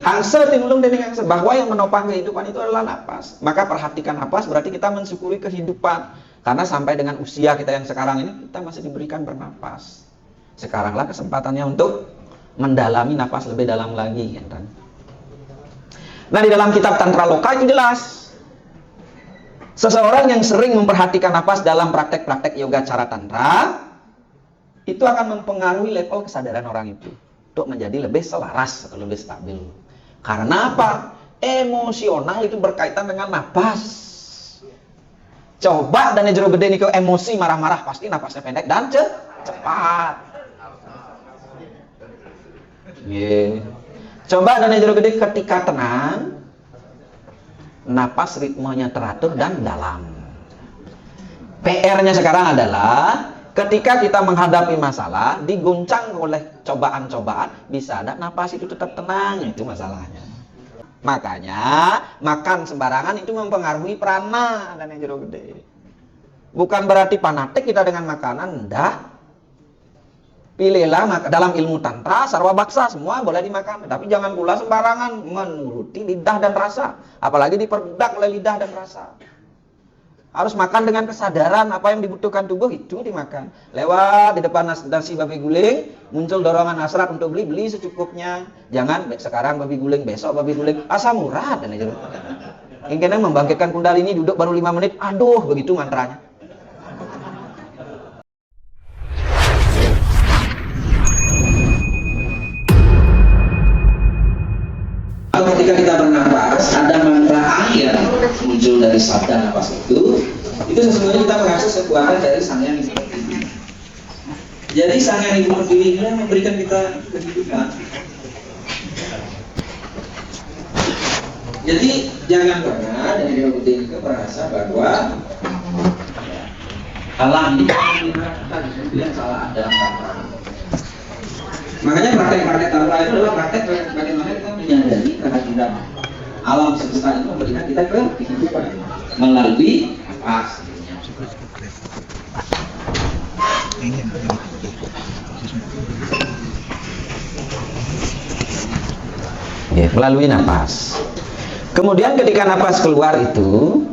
Hangse timulung dening hangse, bahwa yang menopang kehidupan itu adalah napas. Maka perhatikan napas berarti kita mensyukuri kehidupan. Karena sampai dengan usia kita yang sekarang ini, kita masih diberikan bernapas. Sekaranglah kesempatannya untuk mendalami napas lebih dalam lagi, kan? Nah, di dalam kitab Tantra Loka itu jelas. Seseorang yang sering memperhatikan napas dalam praktek-praktek yoga cara tantra, itu akan mempengaruhi level kesadaran orang itu untuk menjadi lebih selaras atau lebih stabil. Karena apa? Emosional itu berkaitan dengan napas. Coba dan jero gede nih ke emosi marah-marah, pasti napasnya pendek dan cepat. Yeah. Coba dan jero gede ketika tenang, napas ritmenya teratur dan dalam. PR-nya sekarang adalah ketika kita menghadapi masalah, diguncang oleh cobaan-cobaan, bisa ada napas itu tetap tenang, itu masalahnya. Makanya makan sembarangan itu mempengaruhi prana dan yang jero gede. Bukan berarti fanatik kita dengan makanan, enggak. Pilihlah dalam ilmu tantra, sarwa baksa semua boleh dimakan, tapi jangan pula sembarangan menuruti lidah dan rasa, apalagi diperbudak oleh lidah dan rasa. Harus makan dengan kesadaran apa yang dibutuhkan tubuh itu dimakan. Lewat di depan nasi babi guling, muncul dorongan hasrat untuk beli secukupnya. Jangan sekarang babi guling, besok babi guling, asam urat dan itu. Ingin membangkitkan kundalini duduk baru 5 menit, aduh begitu mantranya. Ketika kita bernapas, ada mantra akhir muncul dari sabda napas itu sesungguhnya kita mengakses kekuatan dari Sang Yang Ibu Pertiwi. Jadi Sang Yang Ibu Pertiwi ini yang memberikan kita kehidupan. Jadi jangan pernah dari Ibu Pertiwi itu merasa bahwa alam ini kita yang salah dalam tantra. Makanya praktek-praktek tantra itu adalah praktek bagaimana kita menyadari kehadiran alam semesta itu memberikan kita kehidupan melalui napas. Ya, melalui napas. Kemudian ketika napas keluar itu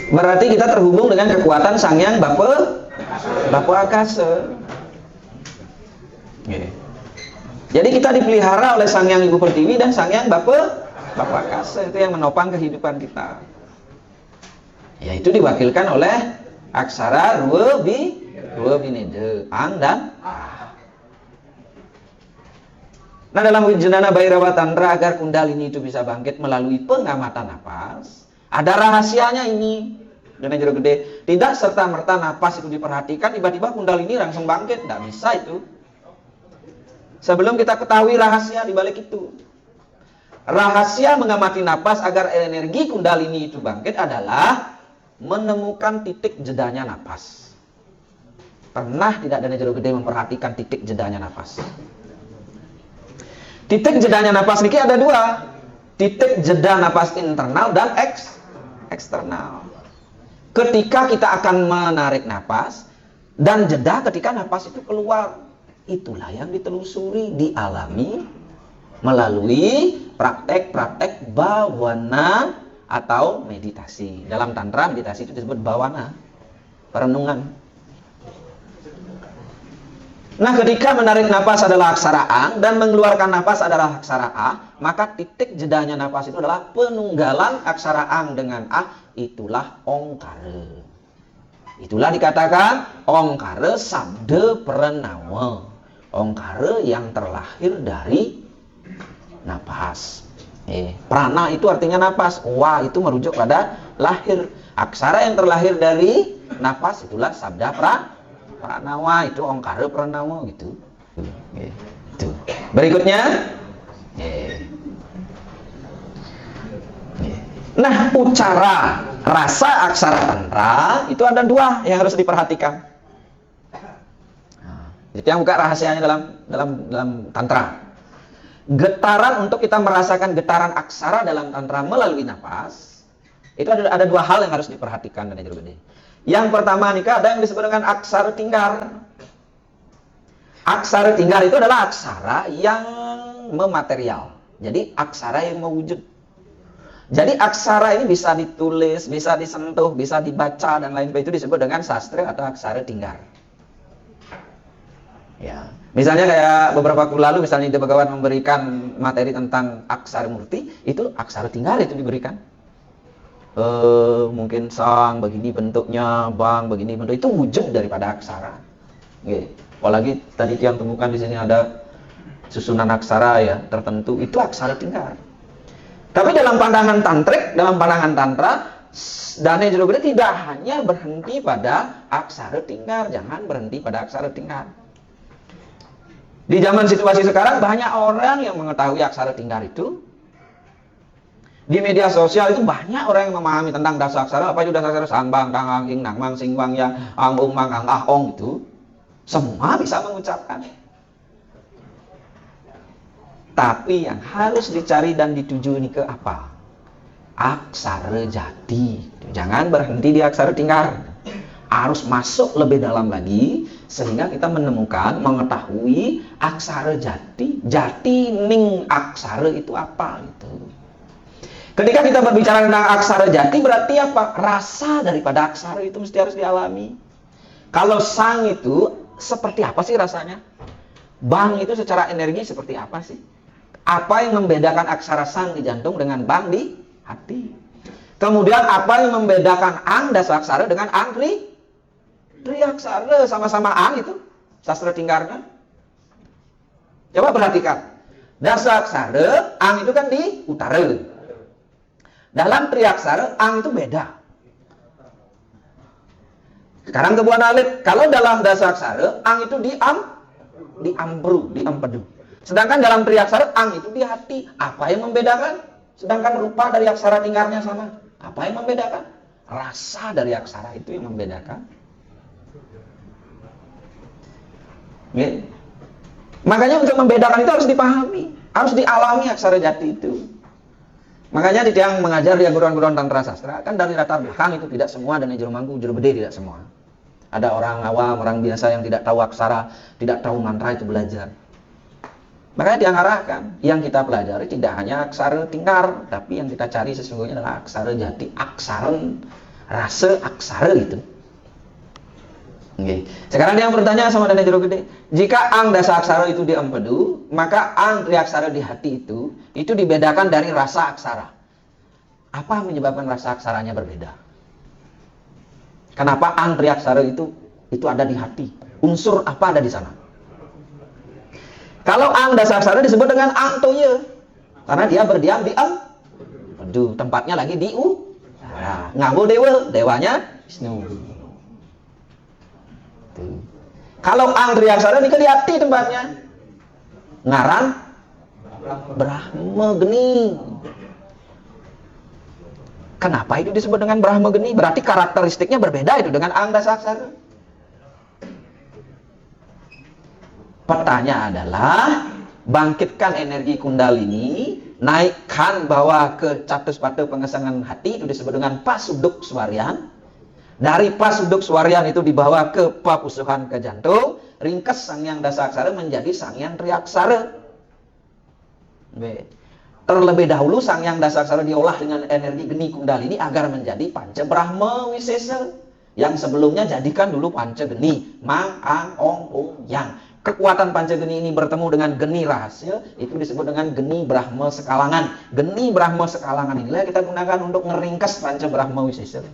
berarti kita terhubung dengan kekuatan Sang Yang Bapa Akasa. Okay. Jadi kita dipelihara oleh Sang Yang Ibu Pertiwi dan Sang Yang Bapa Akasa, itu yang menopang kehidupan kita. Yaitu diwakilkan oleh aksara Rua Binede, Ang dan Ah. Nah, dalam Wijnana Bhairava Tantra agar kundalini itu bisa bangkit melalui pengamatan napas, ada rahasianya ini. Dan jero gede, tidak serta-merta napas itu diperhatikan tiba-tiba kundalini langsung bangkit, tidak bisa itu. Sebelum kita ketahui rahasia di balik itu. Rahasia mengamati napas agar energi kundalini itu bangkit adalah menemukan titik jedanya napas. Pernah tidak Dana Jero Gede memperhatikan titik jedanya napas? Titik jedanya napas ini ada 2. Titik jeda napas internal dan eksternal. Ketika kita akan menarik napas dan jeda ketika napas itu keluar. Itulah yang ditelusuri, dialami melalui praktek-praktek bawana atau meditasi. Dalam tantra meditasi itu disebut bawana, perenungan. Nah, ketika menarik napas adalah aksara Ang dan mengeluarkan napas adalah aksara A, maka titik jedanya napas itu adalah penunggalan aksara Ang dengan A, itulah Ongkara. Itulah dikatakan Ongkara sabda pranawa. Ongkara yang terlahir dari napas. Prana itu artinya napas. Wa itu merujuk pada lahir. Aksara yang terlahir dari napas itulah sabda pranawa. Itu Ongkara pranawa gitu. Itu. Berikutnya. Nah, ucara rasa aksara tantra itu ada 2 yang harus diperhatikan. Itu yang buka rahasianya dalam tantra. Getaran untuk kita merasakan getaran aksara dalam tantra melalui napas, itu ada 2 hal yang harus diperhatikan dan Jero Gede. Yang pertama nih ada yang disebut dengan aksara tinggar. Aksara tinggar itu adalah aksara yang mematerial. Jadi aksara yang mewujud. Jadi aksara ini bisa ditulis, bisa disentuh, bisa dibaca, dan lain sebagainya. Itu disebut dengan sastra atau aksara tinggar. Ya, misalnya kayak beberapa waktu lalu, misalnya Ide Begawan memberikan materi tentang aksara murti, itu aksara tinggar itu diberikan. Mungkin sang begini bentuknya, bang begini bentuk, itu wujud daripada aksara. Oke. Apalagi tadi yang temukan di sini ada susunan aksara ya tertentu, itu aksara tinggar. Tapi dalam pandangan tantrik, dalam pandangan tantra, Dana Jero Gede tidak hanya berhenti pada aksara tinggar, jangan berhenti pada aksara tinggar. Di zaman situasi sekarang banyak orang yang mengetahui aksara tinggar itu. Di media sosial itu banyak orang yang memahami tentang dasar aksara. Apa itu dasar aksara? Sang, bang, kang, ang, ing, nang, mang, sing, bang, ya, ang, ung, mang, ang, ah, ong, itu semua bisa mengucapkan. Tapi yang harus dicari dan dituju ini ke apa? Aksara jati. Jangan berhenti di aksara tinggar. Harus masuk lebih dalam lagi sehingga kita menemukan, mengetahui aksara jati. Jati ning aksara itu apa gitu. Ketika kita berbicara tentang aksara jati, berarti apa? Rasa daripada aksara itu mesti harus dialami. Kalau sang itu seperti apa sih rasanya? Bang itu secara energi seperti apa sih? Apa yang membedakan aksara sang di jantung dengan bang di hati? Kemudian apa yang membedakan ang dasar aksara dengan ang tri aksara? Sama-sama ang itu sastra tinggarnya. Coba perhatikan. Dasar aksara, ang itu kan di utara. Dalam triaksara, ang itu beda. Sekarang kebuan alif. Kalau dalam dasar aksara, ang itu di ambru, di empedu. Sedangkan dalam triaksara, ang itu di hati. Apa yang membedakan? Sedangkan rupa dari aksara tinggarnya sama. Apa yang membedakan? Rasa dari aksara itu yang membedakan. Ya. Makanya untuk membedakan itu harus dipahami. Harus dialami aksara jati itu. Makanya di yang mengajar di guruan-guruan tantra sastra kan dari latar belakang itu tidak semua dan Jero Mangku, Jero Gede tidak semua. Ada orang awam, orang biasa yang tidak tahu aksara, tidak tahu mantra itu belajar. Makanya diarahkan yang kita pelajari tidak hanya aksara tinggar, tapi yang kita cari sesungguhnya adalah aksara jati, aksara rasa aksara gitu. Okay. Sekarang dia bertanya sama Dana Jero Gede, jika ang dasar aksara itu di empedu, maka ang triaksara di hati itu dibedakan dari rasa aksara. Apa menyebabkan rasa aksaranya berbeda? Kenapa ang triaksara itu ada di hati? Unsur apa ada di sana? Kalau ang dasar aksara disebut dengan ang toye, karena dia berdiam di empedu, tempatnya lagi di ngabo dewa, dewanya Wisnu. Kalau ang triaksara ini ke di hati tempatnya. Ngaran Brahma Geni. Kenapa itu disebut dengan Brahma Geni? Berarti karakteristiknya berbeda itu dengan ang dasar aksara. Pertanyaan adalah bangkitkan energi kundalini, naikkan bawah ke catuspada pengesangan hati, itu disebut dengan pasuduk swarian. Dari pasuduk swarian itu dibawa ke papusuhan ke jantung, ringkas sangyang dasar aksara menjadi sangyang triaksara. Terlebih dahulu sangyang dasar aksara diolah dengan energi geni kundalini agar menjadi panca brahma wisesa. Yang sebelumnya jadikan dulu panca geni, mang, ang, ong, ung, yang. Kekuatan panca geni ini bertemu dengan geni rahasia, itu disebut dengan geni brahma sekalangan. Geni brahma sekalangan inilah kita gunakan untuk ngeringkas panca brahma wisesa.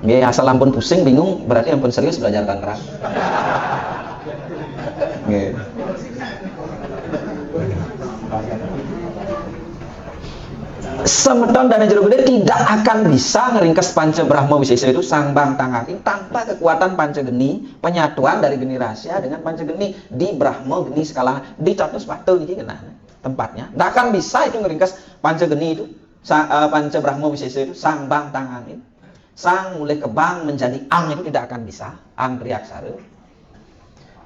Ya, asal ampun pusing, bingung, berarti ampun serius belajar tantra. Semeton Dana Jero Gede tidak akan bisa ngeringkas panca brahma wisesa itu sang bang tangan tanpa kekuatan panca geni, penyatuan dari geni rahasia dengan panca geni di brahma geni skala di catus patu ini kena tempatnya. Tidak akan bisa itu ngeringkas panca geni itu, panca brahma wisesa itu sang bang tangan ini. Sang mulai ke bang menjadi ang itu tidak akan bisa, ang triaksara.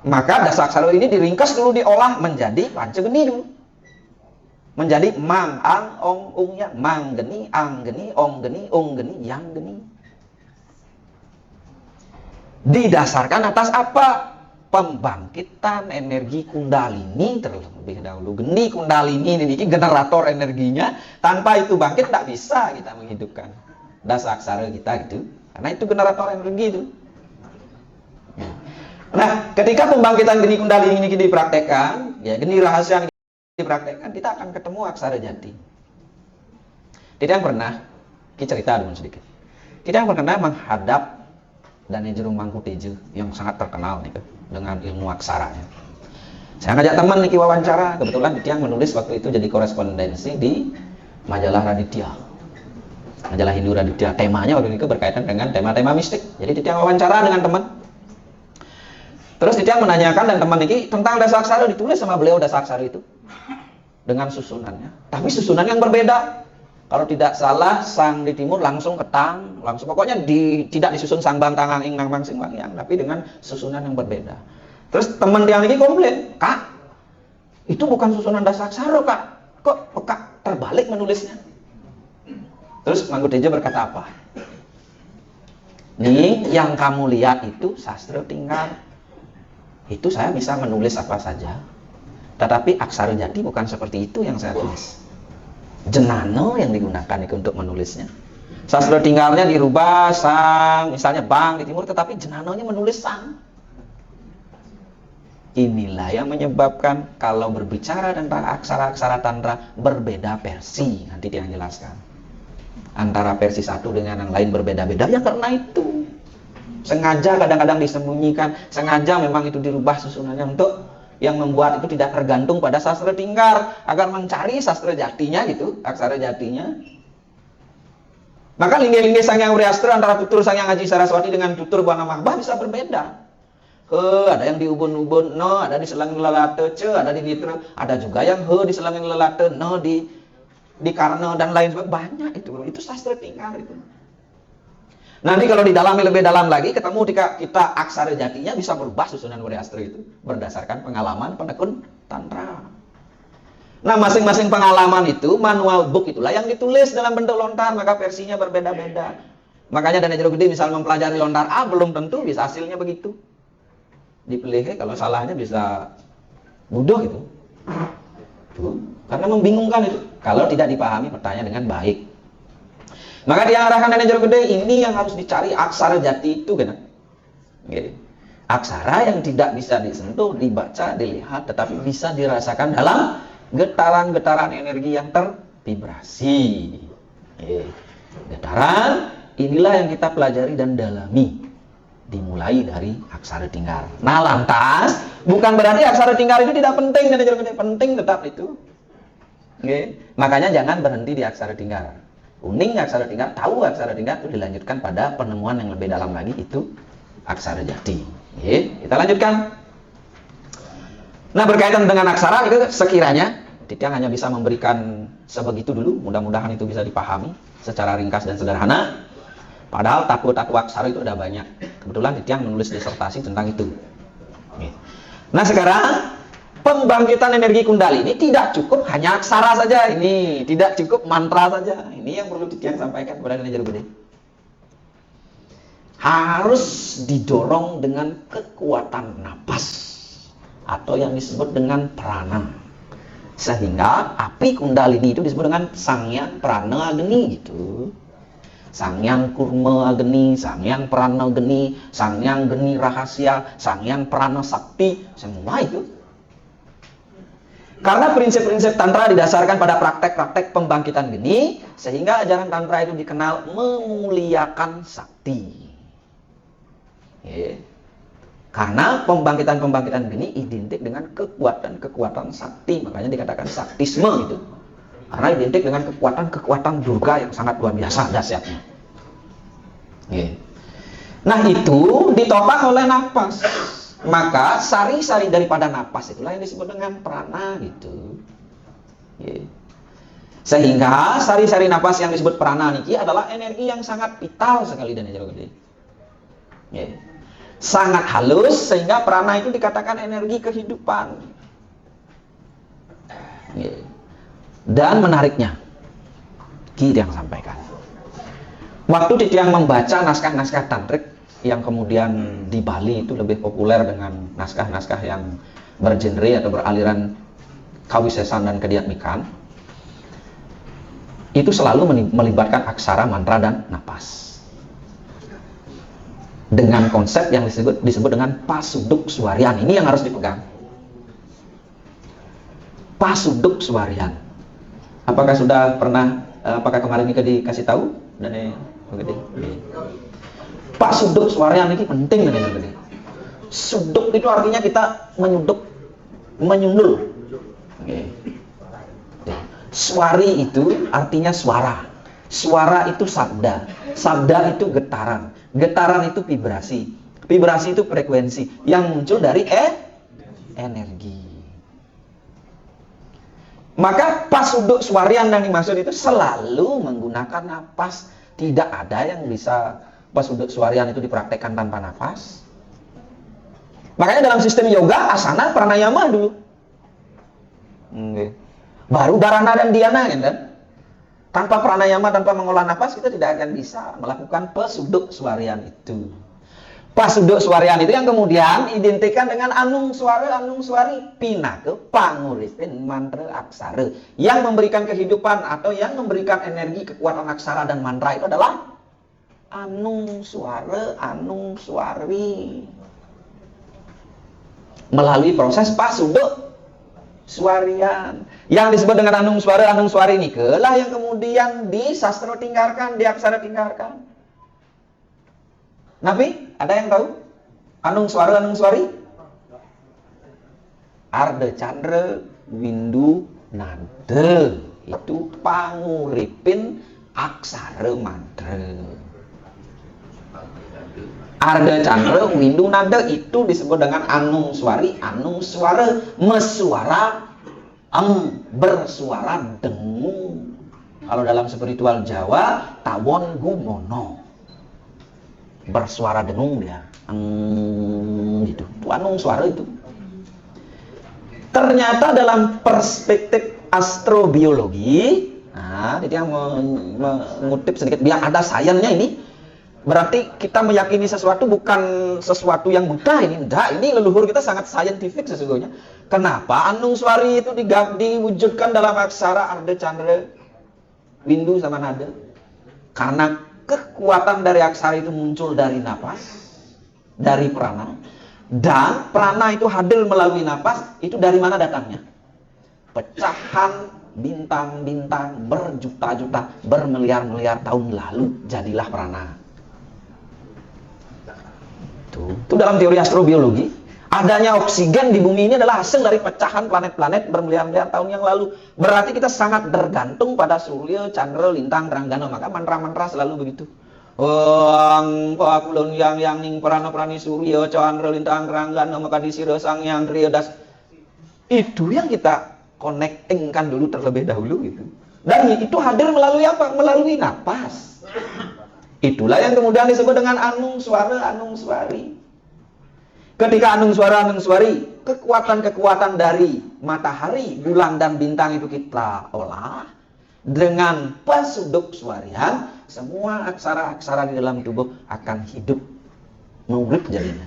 Maka dasar aksara ini diringkas dulu, diolah menjadi panca geni dulu. Menjadi mang, ang, ong, ung, yang. Mang geni, ang geni, ong geni, ung geni, yang geni. Didasarkan atas apa? pembangkitan energi kundalini terlebih dahulu. Geni kundalini ini generator energinya. Tanpa itu bangkit tidak bisa kita menghidupkan dasa aksara kita gitu. Karena itu generator energi itu. Nah, ketika pembangkitan geni kundalini ini dipraktekkan, ya geni rahasia dipraktekkan, kita akan ketemu aksara jati. Tidak yang pernah, kita cerita dulu sedikit. Kita yang pernah menghadap Dane Jerung Mangkutejo yang sangat terkenal nih dengan ilmu aksaranya. Saya ngajak teman nih wawancara, kebetulan dia menulis waktu itu jadi korespondensi di majalah Raditya, majalah Hindu Raditya. Temanya waktu itu berkaitan dengan tema-tema mistik. Jadi dia wawancara dengan teman. Terus dia menanyakan dan teman ini tentang dasa aksara, ditulis sama beliau dasa aksara itu dengan susunannya, tapi susunan yang berbeda. Kalau tidak salah, sang di timur langsung ketang, langsung pokoknya tidak disusun sang bang tangang ing nang bang sing bang yang, tapi dengan susunan yang berbeda. Terus teman dia lagi komplain, "Kak, itu bukan susunan dasa aksara, Kak. Kok Kak terbalik menulisnya?" Terus Mangkutejo berkata apa? "Nih, yang kamu lihat itu sastra tinggal. Itu saya bisa menulis apa saja. Tetapi aksara jati bukan seperti itu yang saya tulis. Jenano yang digunakan itu untuk menulisnya. Sastra tinggalnya dirubah sang, misalnya bang di timur, tetapi jenanonya menulis sang. Inilah yang menyebabkan kalau berbicara tentang aksara-aksara tantra berbeda versi. Nanti dia jelaskan. Antara versi satu dengan yang lain berbeda-beda ya karena itu. Sengaja kadang-kadang disembunyikan, sengaja memang itu dirubah susunannya untuk yang membuat itu tidak tergantung pada sastra tinggar, agar mencari sastra jatinya gitu, aksara jatinya. Maka lingge-lingge Sangyang Wriastra antara tutur Sangyang Aji Saraswati dengan tutur Buana Mahbah bisa berbeda. Ada yang di ubun-ubun, no, ada di selangin lelate, ada di nitra, ada juga yang di selangin lelate, no, di karno dan lain sebagainya. Banyak itu sastra tinggar itu. Nanti kalau didalami lebih dalam lagi, ketemu kita aksara jatinya bisa berubah susunan Wriastra itu berdasarkan pengalaman penekun tantra. Nah, masing-masing pengalaman itu, manual book itulah yang ditulis dalam bentuk lontar, maka versinya berbeda-beda. Makanya Dane Jero Gede misal mempelajari lontar A, belum tentu bisa hasilnya begitu. Dipilih kalau salahnya bisa bodoh itu. Karena membingungkan itu kalau tidak dipahami petanya dengan baik. Maka dia arahkan Dane Jero Gede, ini yang harus dicari aksara jati itu kan. Aksara yang tidak bisa disentuh, dibaca, dilihat, tetapi bisa dirasakan dalam getaran-getaran energi yang tervibrasi. Getaran inilah yang kita pelajari dan dalami. Dimulai dari aksara tinggar. Nah, lantas bukan berarti aksara tinggar itu tidak penting, Dane Jero Gede, penting tetap itu. Makanya jangan berhenti di aksara tinggar. Uning aksara tinggal, tahu aksara tinggal itu dilanjutkan pada penemuan yang lebih dalam lagi, itu aksara jati. Kita lanjutkan. Nah, berkaitan dengan aksara itu sekiranya Titiang hanya bisa memberikan sebegitu dulu, mudah-mudahan itu bisa dipahami secara ringkas dan sederhana. Padahal taku-taku aksara itu ada banyak. Kebetulan Titiang menulis disertasi tentang itu. Nah, sekarang pembangkitan energi kundalini tidak cukup hanya aksara saja, ini tidak cukup mantra saja. Ini yang perlu Titiang sampaikan kepada Dane Jero Gede. Harus didorong dengan kekuatan napas atau yang disebut dengan prana. Sehingga api kundalini itu disebut dengan Sangyang Prana Agni gitu. Sangyang Kurma Agni, Sangyang Prana Agni, Sangyang Geni Rahasia, Sangyang Prana Sakti, semua itu. Karena prinsip-prinsip tantra didasarkan pada praktek-praktek pembangkitan geni, sehingga ajaran tantra itu dikenal memuliakan sakti. Karena pembangkitan-pembangkitan geni identik dengan kekuatan-kekuatan sakti, makanya dikatakan saktisme gitu. Karena identik dengan kekuatan-kekuatan Durga yang sangat luar biasa dahsyatnya. Nah, itu ditopang oleh napas. Maka sari-sari daripada napas itulah yang disebut dengan prana gitu. Sehingga sari-sari napas yang disebut prana niki adalah energi yang sangat vital sekali Dane Jero Gede. Sangat halus sehingga prana itu dikatakan energi kehidupan. Dan menariknya, Ki yang sampaikan. Waktu Titiang membaca naskah-naskah tantrik yang kemudian di Bali itu lebih populer dengan naskah-naskah yang bergenre atau beraliran kawisesan dan kediatmikan, itu selalu melibatkan aksara, mantra, dan napas. Dengan konsep yang disebut dengan pasuduk suarian. Ini yang harus dipegang. Pasuduk suarian. Apakah sudah pernah, apakah kemarin ini dikasih tahu? Pasuduk suarian ini penting nih. Suduk itu artinya kita menyundul. Suari itu artinya suara. Suara itu sabda. Sabda itu getaran. Getaran itu vibrasi. Vibrasi itu frekuensi yang muncul dari energi. Maka pasuduk suarian yang dimaksud itu selalu menggunakan napas. Tidak ada yang bisa pasuduk suarian itu dipraktekkan tanpa napas. Makanya dalam sistem yoga, asana, pranayama dulu. Baru dharana dan dhyana, kan? Tanpa pranayama, tanpa mengolah napas, kita tidak akan bisa melakukan pasuduk suarian itu. Pasuduk suarian itu yang kemudian identikan dengan anung suara, anung suari, pinake, panguripin, mantra, aksara. Yang memberikan kehidupan atau yang memberikan energi, kekuatan aksara dan mantra itu adalah anung suara, anung suari. Melalui proses pasuduk suarian. Yang disebut dengan anung suara, anung suari ini kelah yang kemudian di sastra tinggalkan, di aksara tinggalkan. Nabi, ada yang tahu? Anung suara, anung suari? Arda candra, windu nada. Itu panguripin aksara mantra. Arda candra, windu nada itu disebut dengan anung suari, anung suara, mesuara, bersuara dengung. Kalau dalam spiritual Jawa, tawon gumono, bersuara dengung dia, gitu. Itu anung suara itu. Ternyata dalam perspektif astrobiologi, nah, jadi yang mengutip sedikit, biar ada sainsnya ini. Berarti kita meyakini sesuatu bukan sesuatu yang mudah ini. Enggak, ini leluhur kita sangat saintifik sesungguhnya. Kenapa anung suari itu diwujudkan dalam aksara arda candra, windu sama nada? Karena kekuatan dari aksara itu muncul dari napas, dari prana. Dan prana itu hadir melalui napas, itu dari mana datangnya? Pecahan bintang-bintang berjuta-juta, bermiliar-miliar tahun lalu jadilah prana. Itu dalam teori astrobiologi. Adanya oksigen di bumi ini adalah hasil dari pecahan planet-planet bermiliar-miliar tahun yang lalu. Berarti kita sangat bergantung pada surya, candra, lintang, ranggana. Maka mantra-mantra selalu begitu. Pakulun yang ning prana-prani surya, candra, lintang, ranggana, maka disira sang yang triadas. Itu yang kita connectingkan dulu terlebih dahulu gitu. Dan itu hadir melalui apa? Melalui napas. Itulah yang kemudian disebut dengan anung suara, anung suari. Ketika anung suara, anung suari, kekuatan-kekuatan dari matahari, bulan, dan bintang itu kita olah dengan pasuduk suarian, semua aksara-aksara di dalam tubuh akan hidup, mengurip jadinya.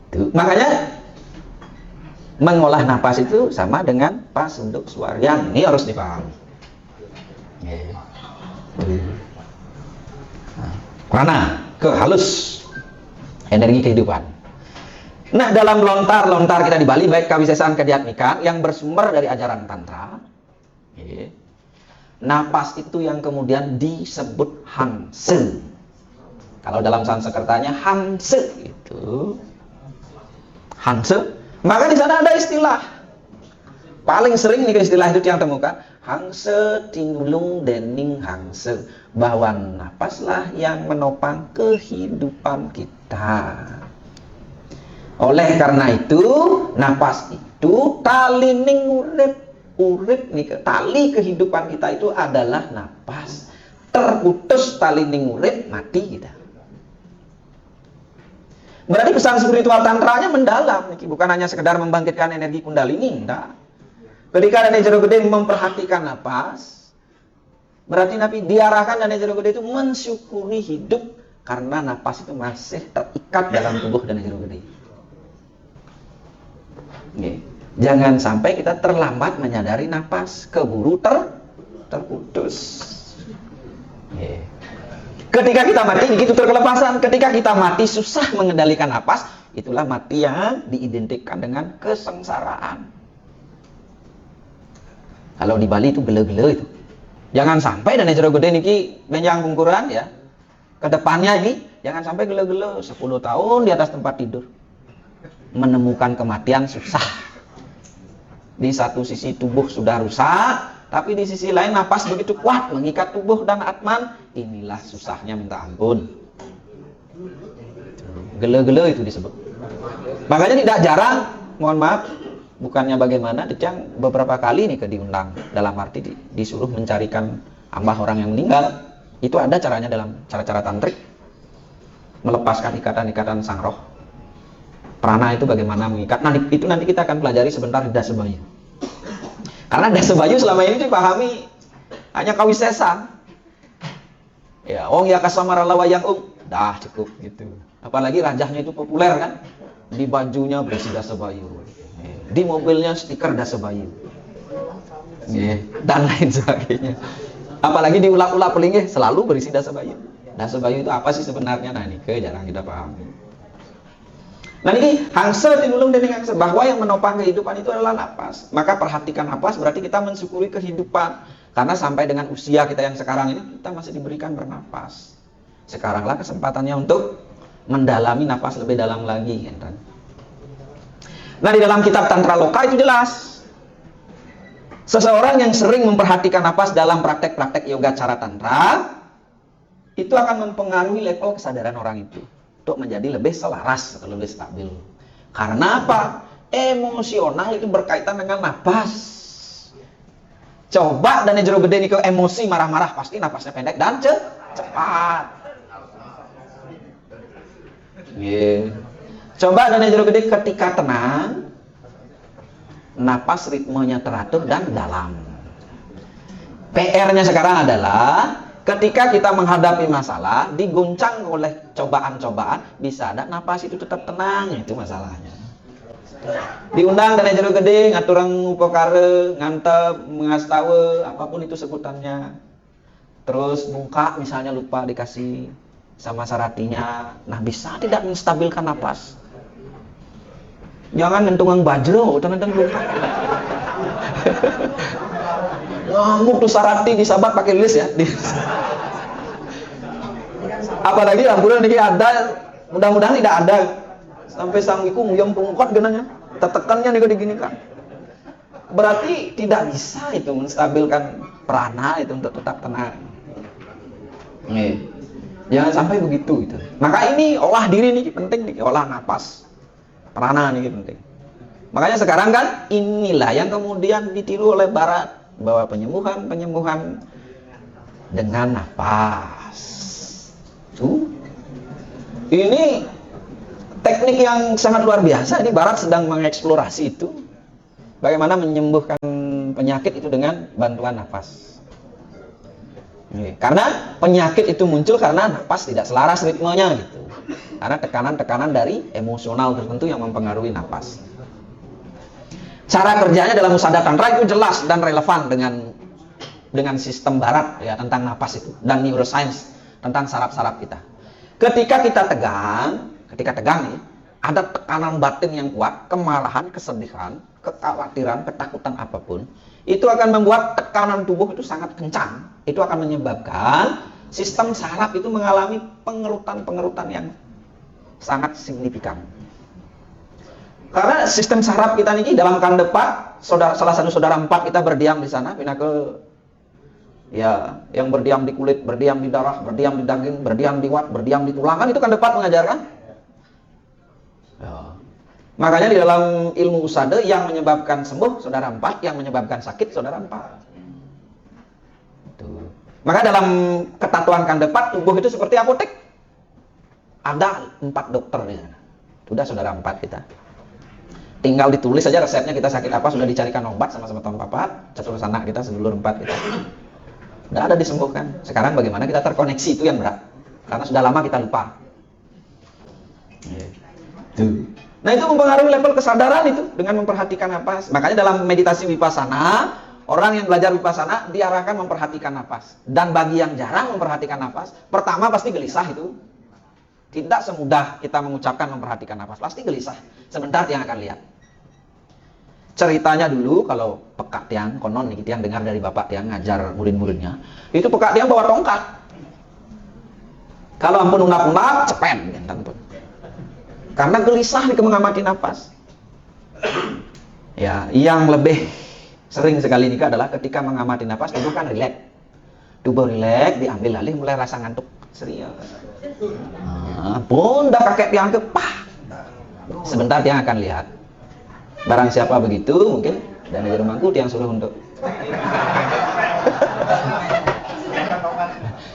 Tuh. Makanya mengolah napas itu sama dengan pasuduk suarian. Ini harus dipahami. Prana, halus, energi kehidupan. Nah, dalam lontar-lontar kita di Bali, baik kawisesan kediatmikan yang bersumber dari ajaran tantra, napas itu yang kemudian disebut hanse. Kalau dalam Sanskertanya hanse itu hanse, maka di sana ada istilah. Paling sering nih istilah itu yang temukan, hangse tinulung dening hangse, bahwa napaslah yang menopang kehidupan kita. Oleh karena itu, napas itu tali ning urip nih, tali kehidupan kita itu adalah napas. Terputus tali ning urip, mati kita. Berarti pesan spiritual tantranya mendalam, bukan hanya sekedar membangkitkan energi kundalini, enggak. Ketika Dana Jero Gede memperhatikan napas, berarti Nabi diarahkan Dana Jero Gede itu mensyukuri hidup Karena napas itu masih terikat dalam tubuh dan jero gede. Jangan sampai kita terlambat menyadari napas, keburu terputus. Ketika kita mati, begitu terkelepasan. Ketika kita mati susah mengendalikan napas, itulah mati yang diidentikan dengan kesengsaraan. Kalau di Bali itu gele-gele itu. Jangan sampai dan jero gede niki benjang bungkuran ya. Kedepannya ini jangan sampai gele-gele 10 tahun di atas tempat tidur. Menemukan kematian susah. Di satu sisi tubuh sudah rusak, tapi di sisi lain napas begitu kuat mengikat tubuh dan atman. Inilah susahnya minta ampun. Gele-gele itu disebut. Makanya tidak jarang, mohon maaf, bukannya bagaimana, Dicang beberapa kali nih diundang, dalam arti disuruh mencarikan ambah orang yang meninggal. Itu ada caranya dalam cara-cara tantrik, melepaskan ikatan-ikatan sang roh. Prana itu bagaimana mengikat. Nah, itu nanti kita akan pelajari sebentar di Dasabayu. Karena Dasabayu selama ini dipahami hanya kawisesan. Ya, ya kasamara lawayang dah cukup gitu. Apalagi rajahnya itu populer kan. Di bajunya berisi Dasabayu. Di mobilnya stiker Dasabayu. Dan lain sebagainya. Apalagi di ulap-ulap pelinggih selalu berisi Dasabayu. Dasabayu itu apa sih sebenarnya? Nah, ini jarang kita pahami. Nah ini hangse tinulung dan hangse, bahwa yang menopang kehidupan itu adalah napas. Maka perhatikan napas berarti kita mensyukuri kehidupan. Karena sampai dengan usia kita yang sekarang ini, kita masih diberikan bernapas. Sekaranglah kesempatannya untuk mendalami napas lebih dalam lagi. Nah di dalam kitab Tantra Loka itu jelas. Seseorang yang sering memperhatikan napas dalam praktek-praktek yoga cara tantra, itu akan mempengaruhi level kesadaran orang itu. Untuk menjadi lebih selaras, lebih stabil. Karena apa? Emosional itu berkaitan dengan napas. Coba dan jero gede niku emosi marah-marah, pasti napasnya pendek dan cepat. Coba dan jero gede ketika tenang, napas ritmenya teratur dan dalam. PR-nya sekarang adalah ketika kita menghadapi masalah, diguncang oleh cobaan-cobaan, bisa ada napas itu tetap tenang, itu masalahnya. Diundang dan jero gede, ngaturang upokare, ngantep, mengastawe, apapun itu sebutannya. Terus muka misalnya lupa dikasih sama saratinya, nah bisa tidak menstabilkan napas. Jangan nentungang bajro, tenang lupa. Ngamuk tuh sarati disabat pakai list ya. Apalagi lampuran ini ada, mudah-mudahan tidak ada. Sampai sangiku nguyam pungkot genanya, tetekannya nih diginikan. Berarti tidak bisa itu menstabilkan prana itu untuk tetap tenang. Jangan sampai begitu itu. Maka ini olah diri nih penting nih, olah napas. Prana nih penting. Makanya sekarang kan inilah yang kemudian ditiru oleh barat. Bahwa penyembuhan dengan napas. Ini teknik yang sangat luar biasa. Ini barat sedang mengeksplorasi itu. Bagaimana menyembuhkan penyakit itu dengan bantuan napas. Karena penyakit itu muncul karena napas tidak selaras ritmenya gitu. Karena tekanan-tekanan dari emosional tertentu yang mempengaruhi napas. Cara kerjanya dalam Usada Tantra itu jelas dan relevan dengan sistem barat ya tentang napas itu dan neuroscience tentang saraf-saraf kita. Ketika tegang nih, ada tekanan batin yang kuat, kemarahan, kesedihan, kekhawatiran, ketakutan apapun, itu akan membuat tekanan tubuh itu sangat kencang. Itu akan menyebabkan sistem saraf itu mengalami pengerutan-pengerutan yang sangat signifikan. Karena sistem saraf kita ini dalam kandepa, salah satu saudara empat kita berdiam di sana, pindah ke ya yang berdiam di kulit, berdiam di darah, berdiam di daging, berdiam di wat, berdiam di tulang, kan itu kandepa mengajarkan. Ya. Makanya di dalam ilmu usada yang menyebabkan sembuh saudara empat, yang menyebabkan sakit saudara empat. Itu. Maka dalam ketatuan kandepa tubuh itu seperti apotek. Ada 4 dokter di sana. Sudah saudara 4 kita. Tinggal ditulis saja resepnya, kita sakit apa, sudah dicarikan obat sama-sama tahun papat, catur sana kita sedulur 4 kita. Udah ada disembuhkan. Sekarang bagaimana kita terkoneksi, itu yang berat. karena sudah lama kita lupa. Tuh. Nah, itu mempengaruhi level kesadaran itu dengan memperhatikan napas. Makanya dalam meditasi vipassana, orang yang belajar vipassana diarahkan memperhatikan napas. Dan bagi yang jarang memperhatikan napas, pertama pasti gelisah itu. Tidak semudah kita mengucapkan memperhatikan napas, pasti gelisah. Sebentar yang akan lihat. Ceritanya dulu, kalau Pekak Tiang, konon nih Tiang dengar dari Bapak Tiang ngajar murid-muridnya, itu Pekak Tiang bawa tongkat. Kalau ampun unak-unak, cepen. Karena gelisah mengamati napas. Ya, yang lebih sering sekali ini adalah ketika mengamati napas, tubuh kan rileks. Tubuh rileks, diambil alih, mulai rasa ngantuk. Serius. Pun dah kakek Tiang kepah. Sebentar Tiang akan lihat. Barang siapa begitu, mungkin dan di rumahku Tiang suruh untuk.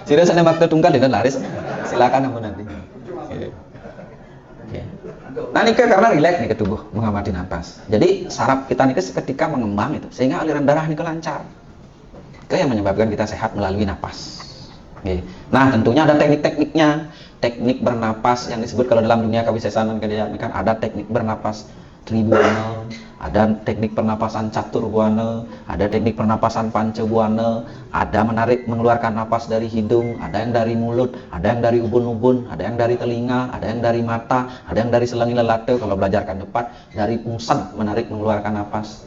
Serius ada waktu tunggal dan laris. Silakan ampun nanti. Nah, ini karena rileks nih ke tubuh mengamati napas. Jadi saraf kita nih ketika mengembang itu, sehingga aliran darah ini lancar. Itu yang menyebabkan kita sehat melalui napas. Nah, tentunya ada teknik-tekniknya. Teknik bernapas yang disebut kalau dalam dunia kawisesanan kan ada teknik bernapas tribuana, ada teknik pernapasan caturbuana, ada teknik pernapasan pancabuana, ada menarik mengeluarkan napas dari hidung, ada yang dari mulut, ada yang dari ubun-ubun, ada yang dari telinga, ada yang dari mata, ada yang dari selangi lelate kalau belajarkan depan, dari pungsat menarik mengeluarkan napas.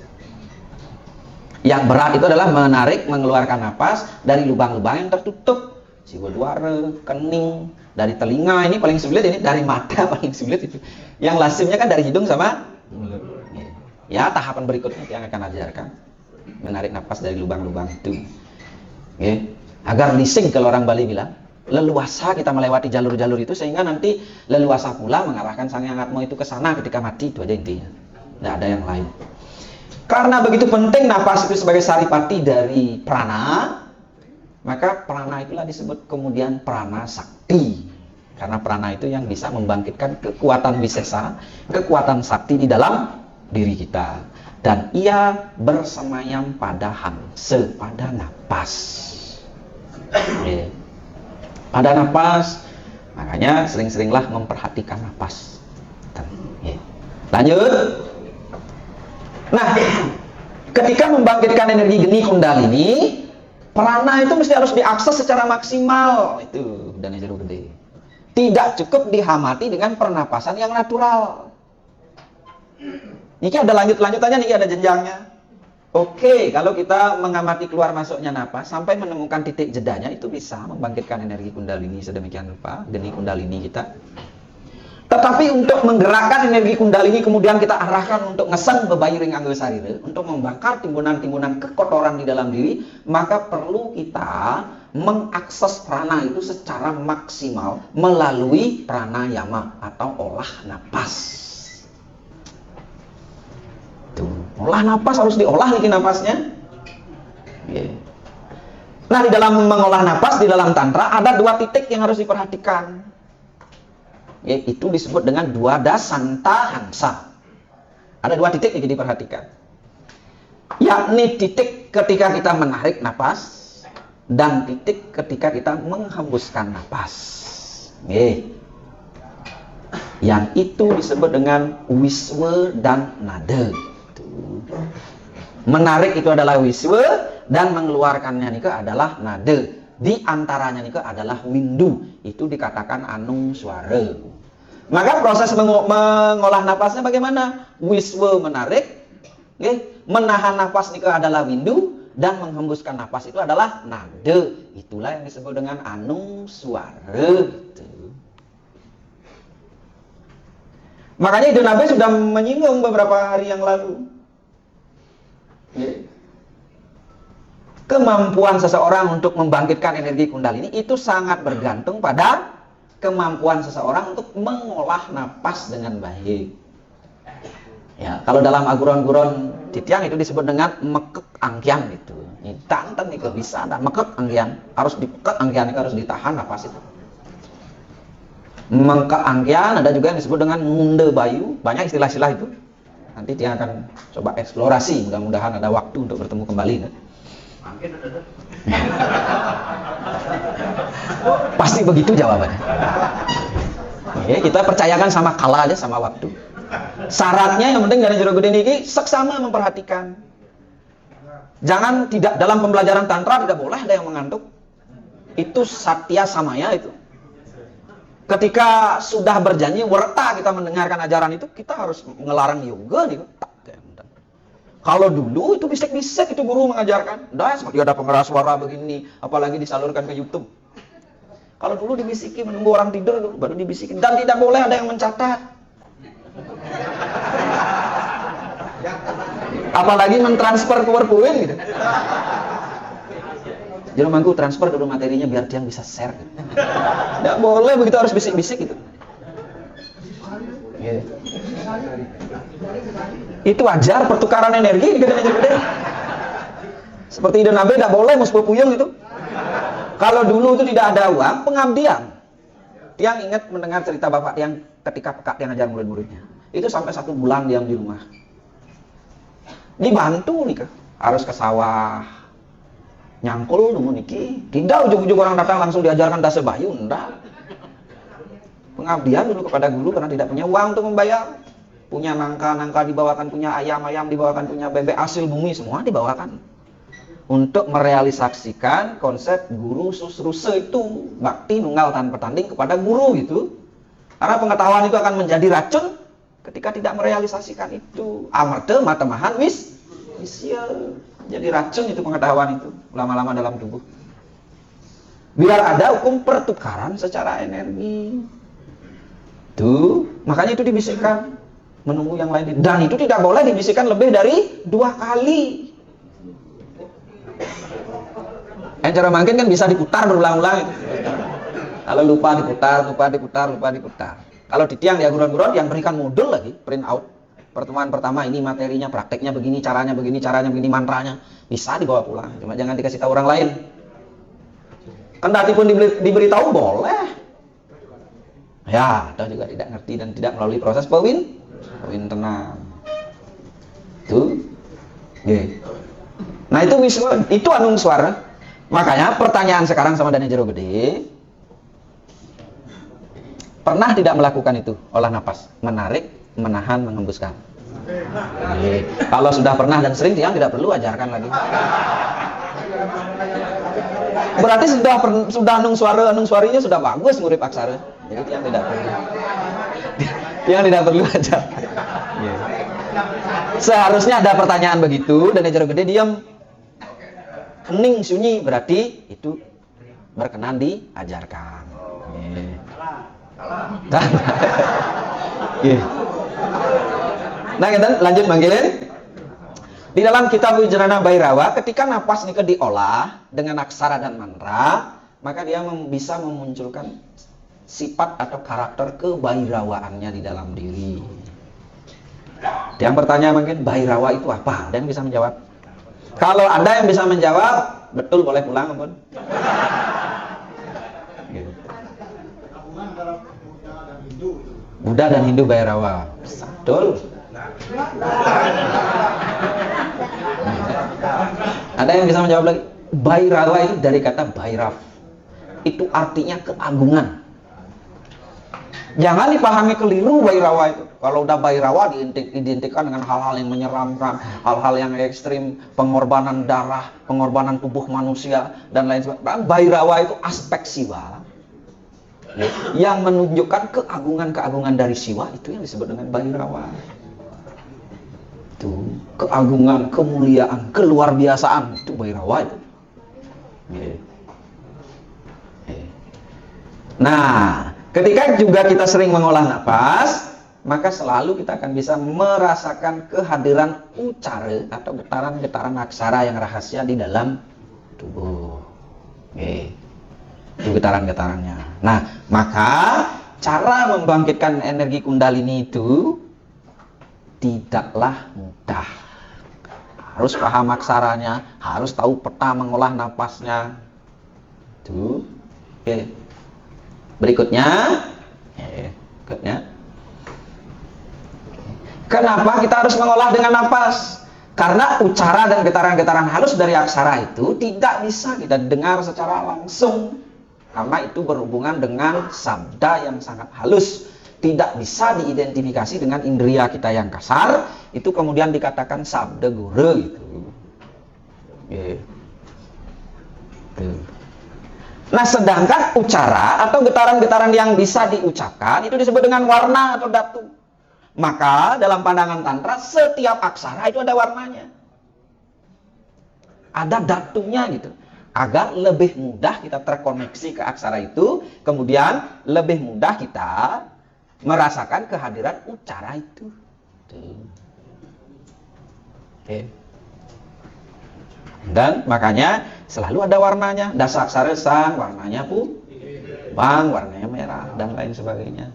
Yang berat itu adalah menarik mengeluarkan napas dari lubang-lubang yang tertutup, jiwa duara, kening, dari telinga ini paling sulit, ini dari mata paling sulit itu. Yang lazimnya kan dari hidung sama mulut. Ya, tahapan berikutnya yang akan ajarkan menarik napas dari lubang-lubang itu. Agar lising kalau orang Bali bilang, leluasa kita melewati jalur-jalur itu sehingga nanti leluasa pula mengarahkan sang yang atma itu ke sana ketika mati. Itu aja intinya. Tidak ada yang lain. Karena begitu penting napas itu sebagai saripati dari prana, maka prana itulah disebut kemudian prana sakti. Karena prana itu yang bisa membangkitkan kekuatan wisesa, kekuatan sakti di dalam diri kita. Dan ia bersemayam pada hangse, pada napas. Pada napas, makanya sering-seringlah memperhatikan napas. Lanjut. Nah, ketika membangkitkan energi geni kundalini, prana itu mesti harus diakses secara maksimal. Itu dan jeruk gede. Tidak cukup dihamati dengan pernapasan yang natural. Ini ada lanjutannya, ini ada jenjangnya. Oke, kalau kita mengamati keluar masuknya napas sampai menemukan titik jedanya, itu bisa membangkitkan energi kundalini sedemikian rupa, geni kundalini kita. Tetapi untuk menggerakkan energi kundalini kemudian kita arahkan untuk ngeseng bebayiring anggo sarire, untuk membakar timbunan-timbunan kekotoran di dalam diri, maka perlu kita mengakses prana itu secara maksimal melalui pranayama atau olah napas. Tuh, olah napas harus diolah nih napasnya. Nah, di dalam mengolah napas di dalam tantra ada dua titik yang harus diperhatikan. Itu disebut dengan dua dasanta hangsa. Ada dua titik yang diperhatikan, yakni titik ketika kita menarik napas dan titik ketika kita menghembuskan napas. Yang itu disebut dengan wiswa dan nada. Menarik itu adalah wiswa dan mengeluarkannya itu adalah nada. Di antaranya itu adalah windu, itu dikatakan anung suara. Maka proses mengolah napasnya bagaimana? Wiswa menarik, menahan napas itu adalah windu, dan menghembuskan napas itu adalah nada. Itulah yang disebut dengan anung suara. Makanya Ido Nabe sudah menyinggung beberapa hari yang lalu. Kemampuan seseorang untuk membangkitkan energi kundalini itu sangat bergantung pada kemampuan seseorang untuk mengolah napas dengan baik. Ya, kalau dalam aguron-guron titiang itu disebut dengan mekek angkian itu. Ini tanten itu bisa dan mekek angkian, harus dipekek angkian itu harus ditahan napas itu. Mekek angkian ada juga yang disebut dengan munde bayu, banyak istilah-istilah itu. Nanti dia akan coba eksplorasi, mudah-mudahan ada waktu untuk bertemu kembali. Pasti begitu jawabannya. Oke, kita percayakan sama kala aja, sama waktu. Syaratnya yang penting dari jero gede niki seksama memperhatikan. Jangan tidak dalam pembelajaran tantra tidak boleh ada yang mengantuk. Itu satya samaya itu. Ketika sudah berjanji werta kita mendengarkan ajaran itu, kita harus ngelarang yoga nih. Kalau dulu itu bisik-bisik itu guru mengajarkan. Dah seperti ada pengeras suara begini, apalagi disalurkan ke YouTube. Kalau dulu dibisikin menunggu orang tidur dulu, baru dibisikin, dan tidak boleh ada yang mencatat. Apalagi mentransfer PowerPoint gitu. Jadi mangku transfer dulu materinya biar dia bisa share gitu. Tidak boleh begitu, harus bisik-bisik gitu. Gitu. Itu wajar pertukaran energi di gede-gede. Seperti ide nabe tidak boleh mus puyeng itu. Kalau dulu itu tidak ada uang, pengabdian. Tiang ingat mendengar cerita bapak yang ketika peka yang ngajar murid-muridnya. Itu sampai 1 bulan diam di rumah. Dibantu nih harus ke sawah. Nyangkul nunggu niki. Tidak ujung-ujung orang datang langsung diajarkan dasa bayu, enggak. Pengabdian dulu kepada guru karena tidak punya uang untuk membayar. Punya nangka dibawakan, punya ayam dibawakan, punya bebek hasil bumi semua dibawakan. Untuk merealisasikan konsep guru susruse itu, bakti nunggal tanpa tanding kepada guru gitu. Karena pengetahuan itu akan menjadi racun ketika tidak merealisasikan itu. Amarta matamahan wisya. Jadi racun itu pengetahuan itu lama-lama dalam tubuh. Biar ada hukum pertukaran secara energi. Tuh, makanya itu dibisikkan. Menunggu yang lain. Dan itu tidak boleh dibisikkan lebih dari 2 kali. Cara mungkin kan bisa diputar berulang-ulang. Kalau lupa diputar. Kalau di tiang dia gurun-gurun yang berikan modul lagi, print out. Pertemuan pertama ini materinya, prakteknya begini, caranya begini, mantranya. Bisa dibawa pulang, cuma jangan dikasih tahu orang lain. Kendati pun diberitahu boleh. Ya, atau juga tidak ngerti dan tidak melalui proses pawin tenang. Tuh. Okay. Nah, itu anung suara. Makanya pertanyaan sekarang sama Dani Jero Gede, pernah tidak melakukan itu? Olah napas, menarik, menahan, mengembuskan. Oke. Kalau sudah pernah dan sering, dia tidak perlu ajarkan lagi. Berarti sudah anung suarinya sudah bagus ngurip aksara. Jadi yang tidak perlu. Yang tidak perlu ajar. Seharusnya ada pertanyaan begitu dan Jero Gede diam. Hening sunyi berarti itu berkenan diajarkan. Nah, kita lanjut manggilin. Di dalam kitab Wijrana Bhairawa, ketika napas ini diolah dengan aksara dan mantra, maka dia bisa memunculkan sifat atau karakter kebhairawaannya di dalam diri. Yang bertanya mungkin Bhairawa itu apa? Ada yang bisa menjawab? Kalau ada yang bisa menjawab, betul boleh pulang, ampun. Buddha dan Hindu Bhairawa. Betul. Ada yang bisa menjawab lagi? Bhairawa itu dari kata Bhairav. Itu artinya keagungan. Jangan dipahami keliru Bhairawa itu. Kalau udah Bhairawa diidentikan dengan hal-hal yang menyeramkan, hal-hal yang ekstrim, pengorbanan darah, pengorbanan tubuh manusia dan lain sebagainya. Bhairawa itu aspek siwa yang menunjukkan keagungan-keagungan dari siwa, itu yang disebut dengan Bhairawa. Itu keagungan, kemuliaan, keluar biasaan, itu Bhairawa itu. Nah, ketika juga kita sering mengolah napas, maka selalu kita akan bisa merasakan kehadiran ucara atau getaran-getaran aksara yang rahasia di dalam tubuh. Itu getaran-getarannya. Nah, maka cara membangkitkan energi kundalini itu tidaklah mudah. Harus paham aksaranya, harus tahu peta mengolah napasnya. Tuh. Berikutnya. Kenapa kita harus mengolah dengan napas? Karena ucara dan getaran-getaran halus dari aksara itu tidak bisa kita dengar secara langsung. Karena itu berhubungan dengan sabda yang sangat halus. Tidak bisa diidentifikasi dengan indera kita yang kasar. Itu kemudian dikatakan sabda gura gitu. Nah, sedangkan ucara atau getaran-getaran yang bisa diucapkan itu disebut dengan warna atau datu. Maka dalam pandangan Tantra setiap aksara itu ada warnanya. Ada datunya gitu. Agar lebih mudah kita terkoneksi ke aksara itu. Kemudian lebih mudah kita merasakan kehadiran ucara itu. Dan makanya selalu ada warnanya. Dasa aksara sang, warnanya bang, warnanya merah, dan lain sebagainya.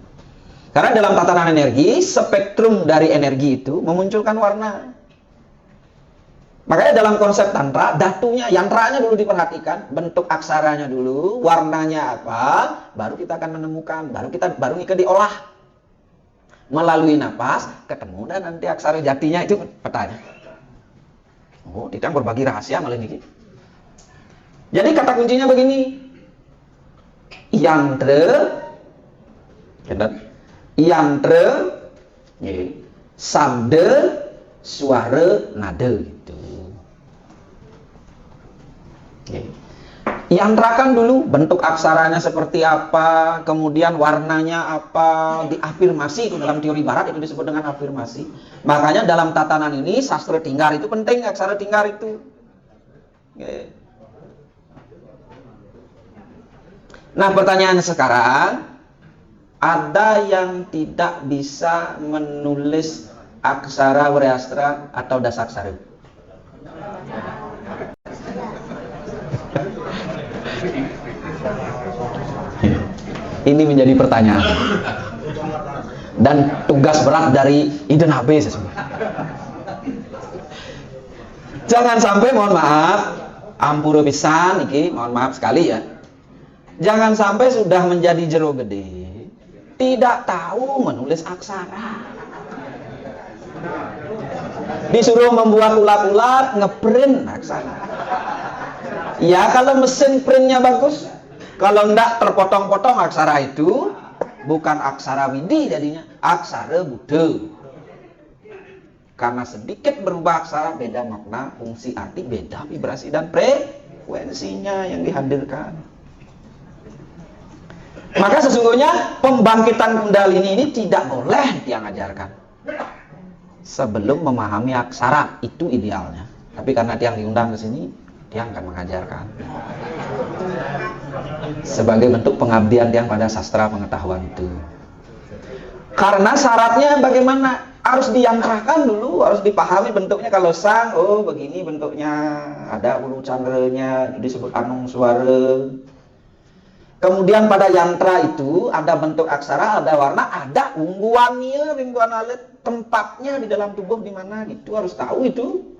Karena dalam tatanan energi, spektrum dari energi itu memunculkan warna. Makanya dalam konsep Tantra, datunya, yantranya dulu diperhatikan, bentuk aksaranya dulu, warnanya apa, baru kita akan menemukan, baru kita diolah. Melalui napas, ketemu dan nanti aksara jatinya itu petanya. Oh, kita berbagi rahasia malah ini. Jadi kata kuncinya begini. Yantra, sabda, suara, nada gitu. Yantrakan dulu bentuk aksaranya seperti apa, kemudian warnanya apa, diafirmasi itu dalam teori barat itu disebut dengan afirmasi. Makanya dalam tatanan ini sastra tinggar itu penting, aksara tinggar itu. Nah, pertanyaannya sekarang, ada yang tidak bisa menulis aksara Wreastra atau dasaksara? Ini menjadi pertanyaan dan tugas berat dari Iden HB sesungguhnya. Jangan sampai, mohon maaf, ampura pisan iki, mohon maaf sekali ya. Jangan sampai sudah menjadi jero gede, tidak tahu menulis aksara. Disuruh membuat ulat-ulat, ngeprint aksara. Ya, kalau mesin printnya bagus. Kalau enggak terpotong-potong aksara itu, bukan aksara Widi jadinya, aksara Buddha. Karena sedikit berubah aksara, beda makna, fungsi, arti, beda vibrasi dan frekuensinya yang dihadirkan. Maka sesungguhnya pembangkitan kundalini ini tidak boleh dia ngajarkan sebelum memahami aksara, itu idealnya. Tapi karena dia diundang ke sini, dia akan mengajarkan sebagai bentuk pengabdian dia pada sastra pengetahuan itu. Karena syaratnya bagaimana? Harus diyantrakan dulu, harus dipahami bentuknya. Kalau sang, oh begini bentuknya, ada ulu candranya, disebut anung suara. Kemudian pada yantra itu ada bentuk aksara, ada warna, ada ungguannya, ringguan alit, tempatnya di dalam tubuh di mana gitu, harus tahu itu.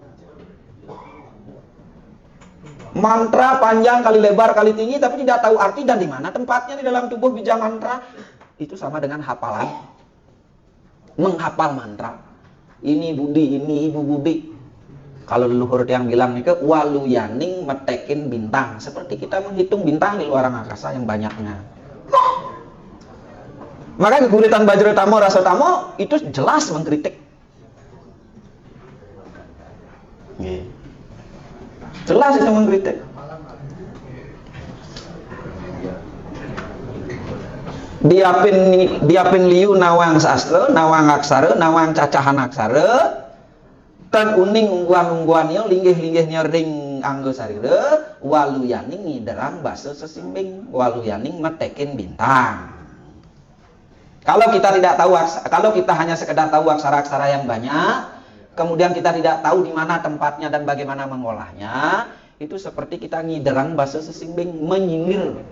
Mantra panjang kali lebar kali tinggi tapi tidak tahu arti dan di mana tempatnya di dalam tubuh bija mantra, itu sama dengan hafalan. Menghafal mantra. Ini budi, ini ibu budi. Kalau leluhur yang bilang nih ke waluyaning metekin bintang, seperti kita menghitung bintang di luar angkasa yang banyaknya. Maka keguritan Bajratamo Rasatamo itu jelas mengkritik. Jelas itu mengkritik. Diapin liu nawang sastra, nawang aksara, nawang cacahan aksara. Tan uning ungguan-ungguannya linggih-linggihnya ring anggo sarira, waluyaning ngiderang basa sesimbing, waluyaning metekin bintang. Kalau kita tidak tahu, kalau kita hanya sekedar tahu aksara-aksara yang banyak, kemudian kita tidak tahu di mana tempatnya dan bagaimana mengolahnya, itu seperti kita ngiderang basa sesimbing, menyindir.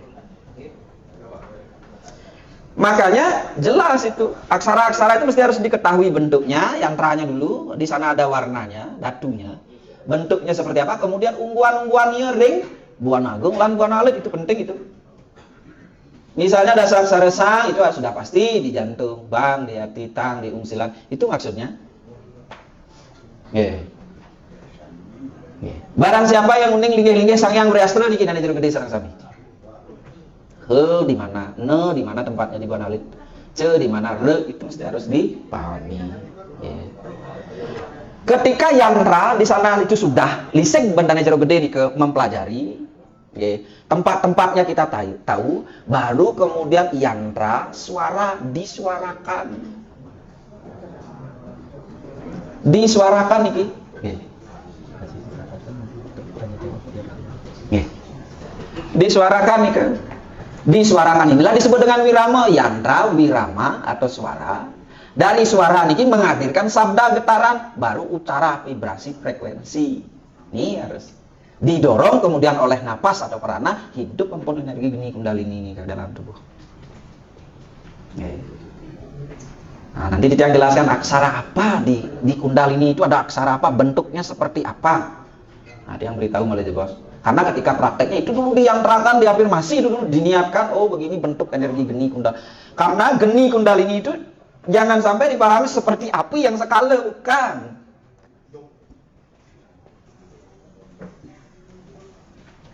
Makanya jelas itu aksara-aksara itu mesti harus diketahui bentuknya, yantranya dulu, di sana ada warnanya, datunya, bentuknya seperti apa, kemudian ungguan-ungguannya ring, buan agung, lan buan alit, itu penting itu. Misalnya dasar aksara sang itu sudah pasti di jantung, bang, di hati, tang, di ungsilan, itu maksudnya. Barang siapa yang uning linggih-linggih Sang Hyang Briastra niki dana jero gede sareng sami. He di mana, ne di mana tempatnya di Bonalit, ce di mana, re itu mesti harus dipahami. Ya. Ketika yantra di sana itu sudah lisik bendana jero gede ke mempelajari, ya, tempat-tempatnya kita tahu, baru kemudian yantra suara disuarakan niki. Ya. Ya. Disuarakan nih kan. Disuarakan inilah disebut dengan wirama, yantra, wirama atau suara. Dari suara ini menghadirkan sabda getaran, baru ucara vibrasi frekuensi. Ini harus didorong kemudian oleh napas atau prana, hidup empun energi geni kundalini ke dalam tubuh. Nah, nanti Ditya jelaskan aksara apa di kundalini itu, ada aksara apa, bentuknya seperti apa. Nah, dia yang beritahu oleh bos. Karena ketika prakteknya itu dulu diyantrakan, diafirmasi dulu, diniatkan, oh begini bentuk energi geni kundalini. Karena geni kundalini itu jangan sampai dipahami seperti api yang sekala, bukan.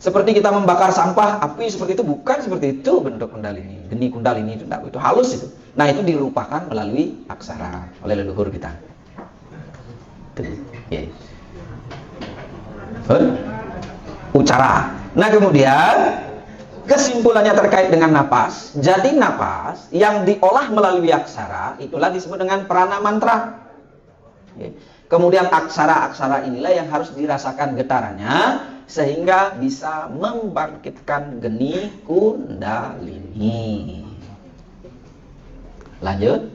Seperti kita membakar sampah, api seperti itu, bukan seperti itu bentuk kundalini. Geni kundalini itu enggak, itu halus itu. Nah, itu dirupakan melalui aksara oleh leluhur kita. Yes. Ucara. Nah, kemudian kesimpulannya terkait dengan napas. Jadi napas yang diolah melalui aksara itulah disebut dengan prana mantra. Kemudian aksara-aksara inilah yang harus dirasakan getarannya sehingga bisa membangkitkan geni kundalini. Lanjut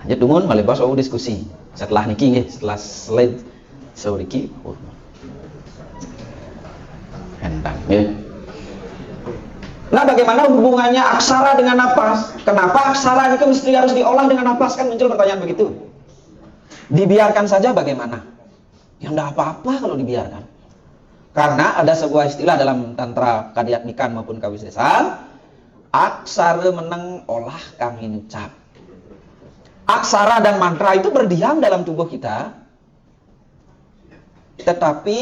dungun malih bos diskusi setelah niki nggih, setelah slide sauriki. Entang ya. Nah, bagaimana hubungannya aksara dengan napas? Kenapa aksara itu mesti harus diolah dengan napas? Kan muncul pertanyaan begitu. Dibiarkan saja bagaimana? Ya enggak apa-apa kalau dibiarkan. Karena ada sebuah istilah dalam tantra kadyatmikan maupun kawisesan, aksara meneng olah kang ngucap. Aksara dan mantra itu berdiam dalam tubuh kita. Tetapi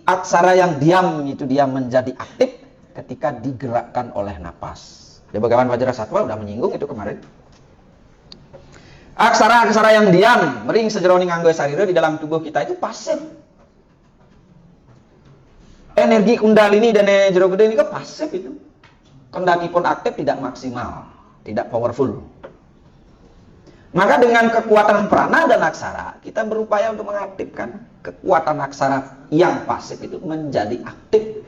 aksara yang diam itu dia menjadi aktif ketika digerakkan oleh napas. Ya, bagaimana Wajrasattva udah menyinggung itu kemarin. Aksara-aksara yang diam, mering sejeroning anggo sarira di dalam tubuh kita itu pasif. Energi kundalini dan jero gede ini kan pasif itu. Kendati pun aktif tidak maksimal, tidak powerful. Maka dengan kekuatan prana dan aksara, kita berupaya untuk mengaktifkan kekuatan aksara yang pasif itu menjadi aktif.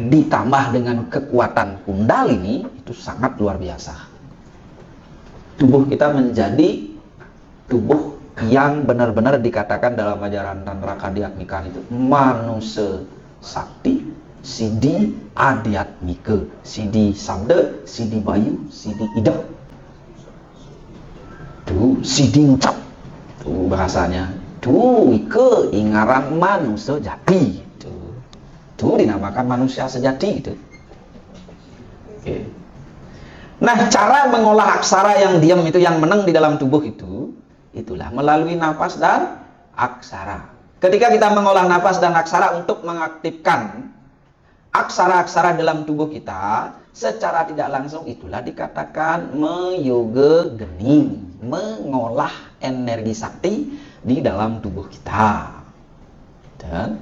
Ditambah dengan kekuatan kundalini, itu sangat luar biasa. Tubuh kita menjadi tubuh yang benar-benar dikatakan dalam ajaran tantra kadyatmika itu manusia sakti, sidi adyatmika, sidi sabda, sidi bayu, sidi idam. Tuh sidi ngucap, tuh bahasanya, tuh ike ingaran manusia jati, tuh dinamakan manusia sejati itu. Oke. Nah, cara mengolah aksara yang diam itu, yang meneng di dalam tubuh itu, itulah melalui napas dan aksara. Ketika kita mengolah napas dan aksara untuk mengaktifkan aksara-aksara dalam tubuh kita, secara tidak langsung itulah dikatakan meyoga geni, mengolah energi sakti di dalam tubuh kita. Dan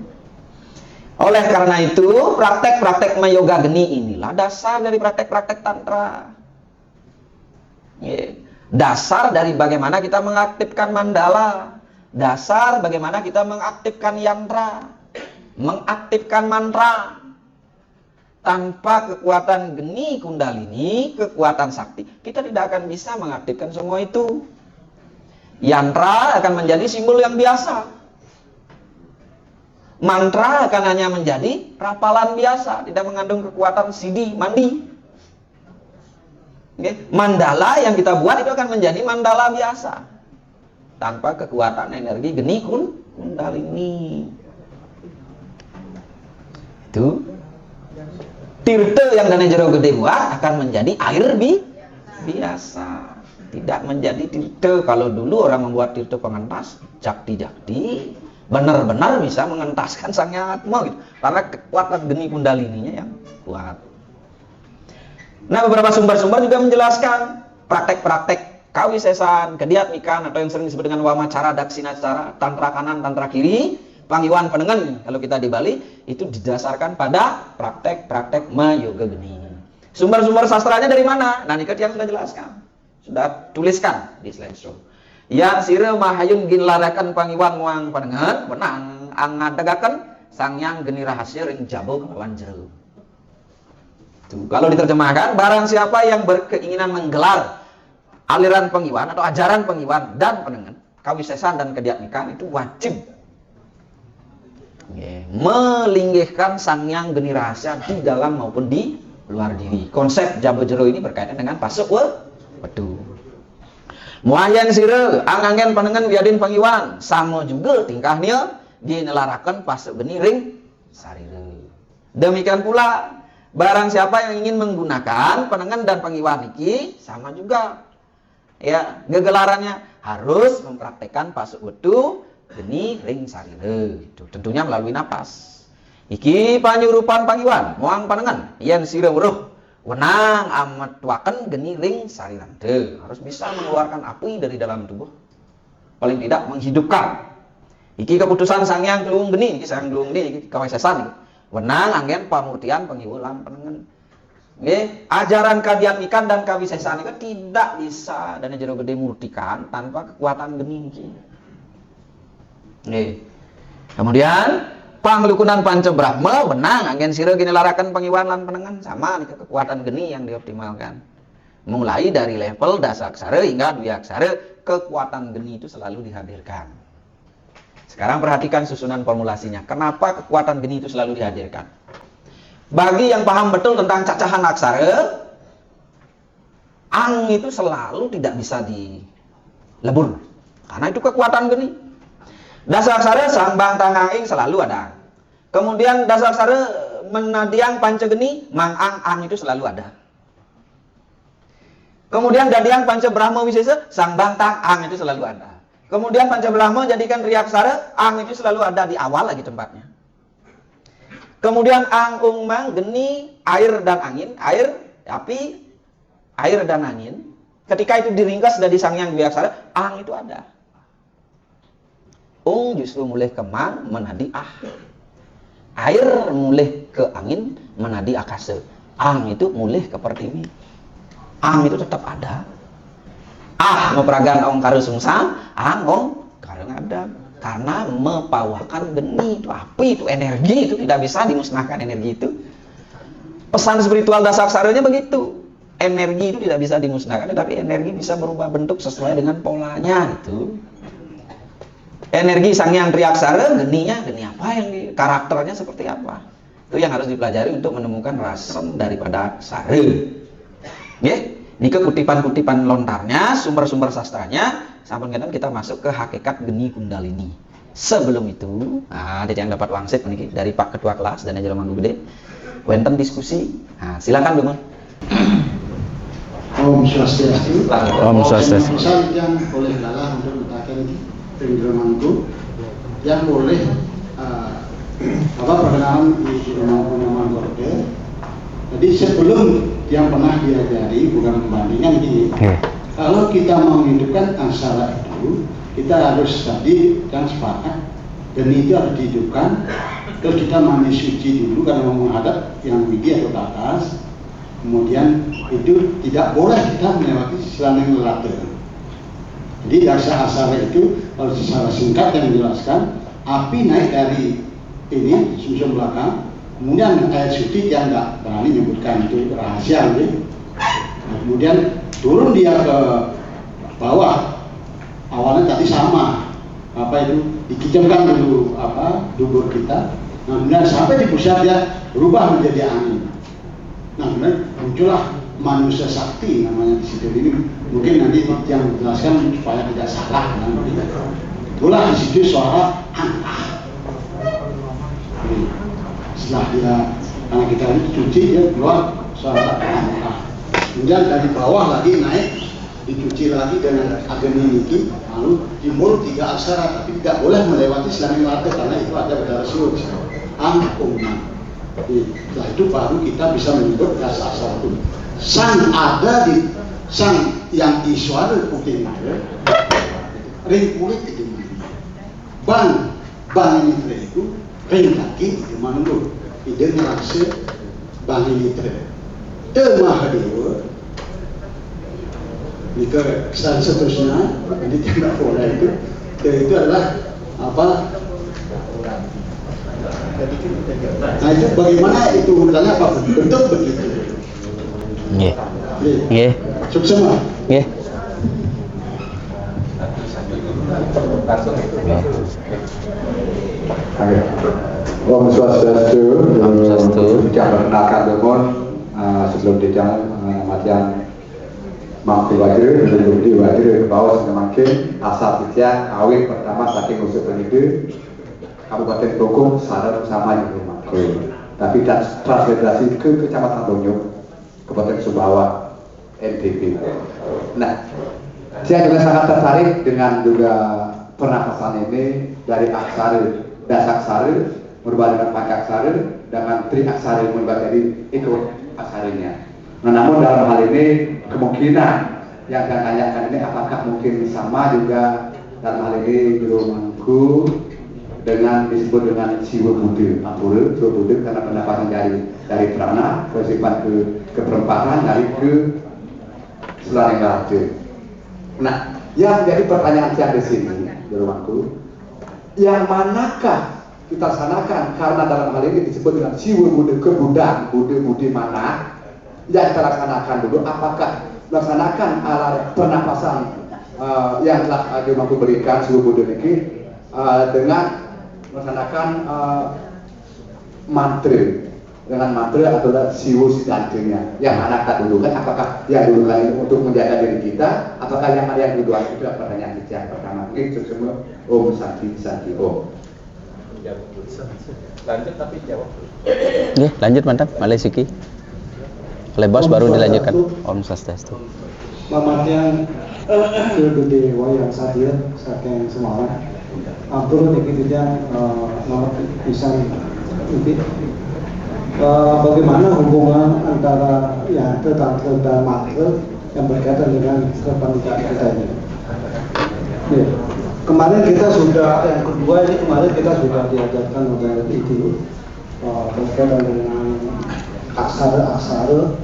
oleh karena itu, praktek-praktek meyoga geni inilah dasar dari praktek-praktek tantra. Dasar dari bagaimana kita mengaktifkan mandala, dasar bagaimana kita mengaktifkan yantra, mengaktifkan mantra. Tanpa kekuatan geni kundalini, kekuatan sakti, kita tidak akan bisa mengaktifkan semua itu. Yantra akan menjadi simbol yang biasa. Mantra akan hanya menjadi rapalan biasa, tidak mengandung kekuatan sidi, mandi. Mandala yang kita buat itu akan menjadi mandala biasa. Tanpa kekuatan energi geni kundalini. Itu. Tirta yang dana jero gede buat akan menjadi air biasa, tidak menjadi tirta. Kalau dulu orang membuat tirta pengentas jakti-jakti, benar-benar bisa mengentaskan Sang Hyang Atma gitu. Karena kekuatan geni kundalininya yang kuat. Nah, beberapa sumber-sumber juga menjelaskan praktek-praktek kawisesan, kediatmikan atau yang sering disebut dengan wamacara, daksinacara, tantra kanan, tantra kiri, panggiwan penengen kalau kita di Bali, itu didasarkan pada praktek-praktek mayoga geni. Sumber-sumber sastranya dari mana? Nah, ini yang sudah jelaskan. Sudah tuliskan di slideshow. Ya sire mahayun ginlarakan panggiwan muang penengen, benang angadagakan Sang Hyang geni rahasia ring jabo kelawan jero. Tuh, kalau diterjemahkan, barang siapa yang berkeinginan menggelar aliran penghiwan atau ajaran penghiwan dan penengen, kawisesan dan kediatmikan itu wajib melinggihkan Sang Hyang geni rahasia di dalam maupun di luar diri. Konsep jabo jero ini berkaitan dengan pasuk wedu. Muayan sire angangen penengen wiadin penghiwan sama juga tingkahnya dinelarakan pasuk geni ring sarire. Demikian pula barang siapa yang ingin menggunakan penengen dan penghiwan iki sama juga. Ya, gegelarannya harus mempraktekkan pasuk wedu geni ring sarire. Itu tentunya melalui napas. Iki panyurupan panggiwan muang panengan yen sira weruh wenang amat tuaken geni ring sarirante. Harus bisa mengeluarkan api dari dalam tubuh. Paling tidak menghidupkan. Iki keputusan Sang Hyang Kluwung Geni, iki Sang Kluwung Geni iki kawisesan. Wenang anggen pamurtian penghiwulan penengen. Nggih, ajaran kadiatmikan dan kawisesan itu tidak bisa dan jero gede murtikan tanpa kekuatan geni iki. Nggih. Kemudian panglukunan panca brahma benang anggen sira ginelaraken panghiwan lan penengen sama nih kekuatan geni yang dioptimalkan. Mulai dari level dasaksara hingga dwiaksara, kekuatan geni itu selalu dihadirkan. Sekarang perhatikan susunan formulasinya. Kenapa kekuatan geni itu selalu dihadirkan? Bagi yang paham betul tentang cacahan aksara, ang itu selalu tidak bisa dilebur. Karena itu kekuatan geni. Dasaksara sambang tanganging selalu ada. Kemudian dasaksara menadiang panca geni, mang ang itu selalu ada. Kemudian dadiang panca brahma wisesa, sambang tang ang itu selalu ada. Kemudian panca brahma jadikan riaksara, ang itu selalu ada di awal lagi tempatnya. Kemudian ang ung mang geni air dan angin, air, api, air dan angin. Ketika itu diringkas dari Sang Hyang Dwiaksara, ang itu ada. Ung justru mulai ke mang menadi ah. Air mulai ke angin menadi akasa. Ang itu mulai ke pertiwi. Ang itu tetap ada. Ah memperagan ong karo sungsang, ang ong karo ngadam. Karena mepawakan geni itu api, itu energi, itu tidak bisa dimusnahkan energi itu. Pesan spiritual dasaksaranya begitu. Energi itu tidak bisa dimusnahkan, tetapi energi bisa berubah bentuk sesuai dengan polanya itu. Energi Sang Hyang Triaksara, geninya, geni apa yang karakternya seperti apa? Itu yang harus dipelajari untuk menemukan rasem daripada aksara. Oke? Ini kutipan-kutipan lontarnya, sumber-sumber sastranya, sampai kita masuk ke hakikat geni kundalini. Sebelum itu, ada yang dapat wangsit nih dari Pak Ketua Kelas dan Jero Manggu Gede. Wenten diskusi. Nah, silakan Bung. Om Swastiastu. Om Swastiastu. Yang boleh galah untuk mentakan Jero Manggu, yang boleh perkenalan di Jero Manggu Gede. Jadi sebelum yang pernah diajari, bukan pembandingan gini. Kalau kita mau menghidupkan aksara itu, kita harus tadi dan sepakat geni itu harus dihidupkan. Terus kita mandi suci dulu karena mau menghadap yang tinggi atau ke atas. Kemudian itu tidak boleh kita melewati selanang lelate. Jadi dasar aksara itu kalau secara singkat yang dijelaskan, api naik dari ini sumsum belakang. Kemudian ayat suci dia nggak berani menyebutkan itu rahasia gitu. Nah, kemudian turun dia ke bawah. Awalnya tadi sama itu dikicamkan dulu dubur kita. Nah kemudian sampai di pusat dia berubah menjadi angin. Nah kemudian muncullah manusia sakti namanya di situ. Ini mungkin nanti yang menjelaskan supaya tidak salah. Itulah di situ suara setelah dia, karena kita ini cuci, dia keluar suara kemudian dari bawah lagi naik, dicuci lagi dengan ageni ini, lalu timbul 3 aksara, tapi tidak boleh melewati Islamic Latte karena itu ada pada Rasul. Angkungan. Setelah itu baru kita bisa menyebut aksara itu. Sang ada di sang yang di suara putih mana, ring kulit itu mana, bang ini itu ring kaki itu mana dulu, ide ngerasa bang ini temah dewa. Jika seterusnya, ini tidak boleh itu adalah apa? Nah itu bagaimana itu urutannya apa? Bentuk begitu. Nggih. Sukses mah. Nggih. Om Swastiastu. Om Swastiastu. Tidak perkenalkan dulu sebelum tidak matian mampu wajar, belum di wajar bawah semakin asal tiga awit pertama saking usul pendidik Kabupaten Bogor sadar sama di rumah. Tapi transmigrasi ke Kecamatan Bonyok, Kabupaten Sumbawa, NTB. Nah, saya juga sangat tertarik dengan juga pernapasan ini dari aksara, dasaksara, merubah dengan pancaksara, dengan triaksara merubah jadi ikut aksaranya. Nah, namun dalam hal ini kemungkinan yang saya tanyakan ini apakah mungkin sama juga dalam hal ini Guru Mangku dengan disebut dengan siwa bude, ampura, siwa bude karena pendapatan dari prana, kesimpan ke perempatan dari ke Selain Garde. Nah, yang jadi pertanyaan saya di sini, Guru Mangku, yang manakah kita laksanakan karena dalam hal ini disebut dengan siwa bude kebudang, bude mana yang kita laksanakan dulu, apakah melaksanakan alat pernapasan yang telah Guru Mangku berikan siwa bude ini dengan melaksanakan mantra dengan mantra atau siwu sidantinya yang anak tak dulu kan, apakah yang dulu kan ini untuk menjaga diri kita, apakah yang ada yang kedua itu pertanyaan yang pertama itu semua Om Santi Om. Lanjut tapi jawab. Nggih, lanjut mantap. Malih siki. Oleh bos baru dilanjutkan. Om Swastiastu. Mamatian Gede Wayang Sadir saking Semarang. Ampun niki tidak nomor pisan ini bagaimana hubungan antara yang tantra dan mantra yang berkaitan dengan kepanikan kita ini. Ya. Kemarin kita sudah yang kedua ini kemarin kita sudah diajarkan oleh itu berkaitan dengan aksara-aksara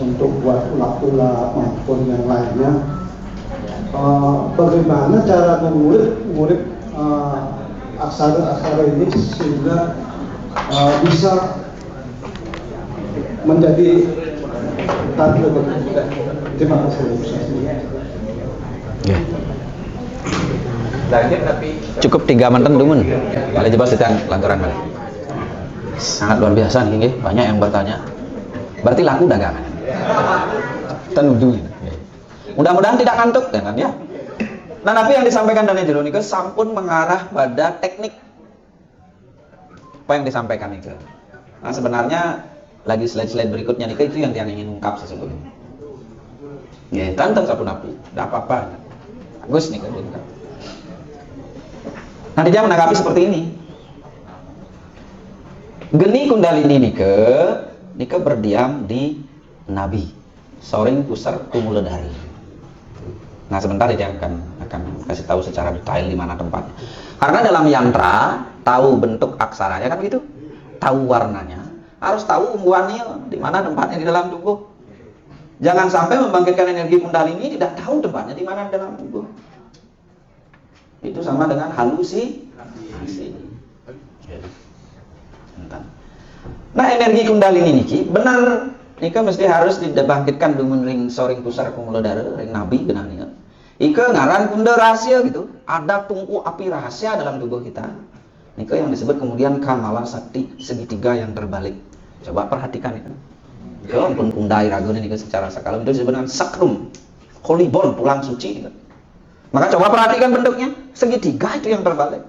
untuk buat ulah-ulah maupun yang lainnya. Bagaimana cara mengulik aksara-aksara ini sehingga bisa menjadi tantra bagi kita. Terima kasih. Nggih. Lanjut tapi Cukup 3 manten dumun. Malih jebas ditang lanturan malih. Sangat luar biasa nih, nggih. Banyak yang bertanya. Berarti laku dagangan. Tentu. Mudah-mudahan tidak ngantuk kan ya. Nah, tapi yang disampaikan Dani Jeronika sampun mengarah pada teknik apa yang disampaikan itu. Nah, sebenarnya lagi slide-slide berikutnya nih itu yang dia ingin ungkap sesungguhnya. Ya, tantang sapu napi, tidak apa-apa. Bagus nih kan. Nanti dia menanggapi seperti ini. Geni Kundalini Nike berdiam di Nabi, Soring Pusar Kumuladari. Nah, sebentar dia akan kasih tahu secara detail di mana tempatnya. Karena dalam yantra tahu bentuk aksaranya kan begitu, tahu warnanya, harus tahu umbuannya di mana tempatnya di dalam tubuh. Jangan sampai membangkitkan energi Kundalini tidak tahu tempatnya di mana dalam tubuh. Itu sama dengan halusinasi. Nah, energi Kundalini niki benar nika mesti harus dibangkitkan dengan ring soring pusar kumuladara, ring nabi benarnya. Ika ngaran kunda rahasia gitu. Ada tungku api rahasia dalam tubuh kita. Nika yang disebut kemudian kamala sakti segitiga yang terbalik. Coba perhatikan itu. Ika pun kundai ragu nika secara sakalam itu disebut dengan sakrum, kolibon, tulang suci. Gitu. Maka coba perhatikan bentuknya, segitiga itu yang terbalik.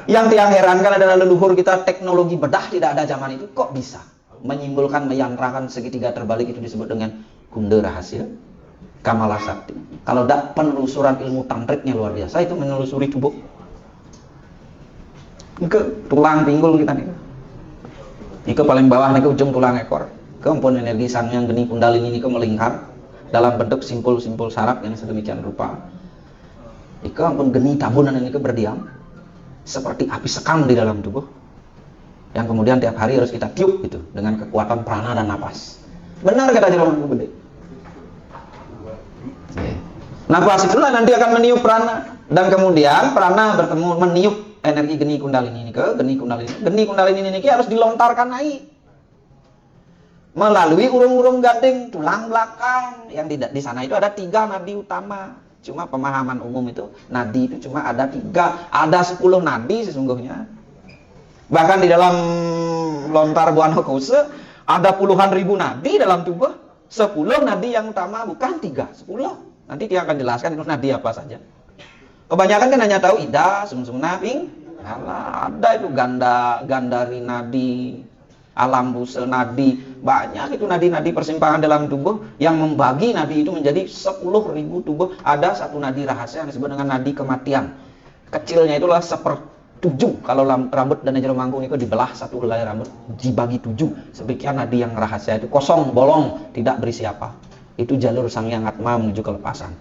Yang tiang herankan adalah leluhur kita teknologi bedah tidak ada zaman itu kok bisa menyimpulkan meyantrakan segitiga terbalik itu disebut dengan kunda rahasia. Kamala Sakti. Kalau tidak, penelusuran ilmu tantriknya luar biasa, itu menelusuri tubuh. Ke tulang pinggul kita nih. Ini paling bawah nih ke ujung tulang ekor. Kempun energi Sangyang Geni Kundalini ini melingkar dalam bentuk simpul-simpul saraf yang sedemikian rupa. Ika ampun geni tabunan ini berdiam seperti api sekam di dalam tubuh, yang kemudian tiap hari harus kita tiup gitu dengan kekuatan prana dan napas. Benar kata Jeromanku Gede. Napas itulah nanti akan meniup prana, dan kemudian prana bertemu meniup energi geni kundalini ini ke geni kundalini ini harus dilontarkan naik melalui urung-urung gading tulang belakang yang di sana itu ada 3 nadi utama. Cuma pemahaman umum itu nadi itu cuma ada 3, ada 10 nadi sesungguhnya. Bahkan di dalam lontar Buana Kose ada puluhan ribu nadi dalam tubuh. 10 nadi yang utama, bukan 3, 10. Nanti dia akan jelaskan itu nadi apa saja. Kebanyakan kan hanya tahu ida, sumsumna, pingala. Ada itu gandari nadi, alam busel nadi, banyak itu nadi-nadi persimpangan dalam tubuh yang membagi nadi itu menjadi 10.000 tubuh. Ada satu nadi rahasia yang disebut dengan nadi kematian. Kecilnya itulah 1/7. Kalau rambut dan jero mangkung itu dibelah satu helai rambut dibagi 7. Sebagian nadi yang rahasia itu kosong, bolong, tidak berisi apa. Itu jalur Sangyang Atma menuju kelepasan.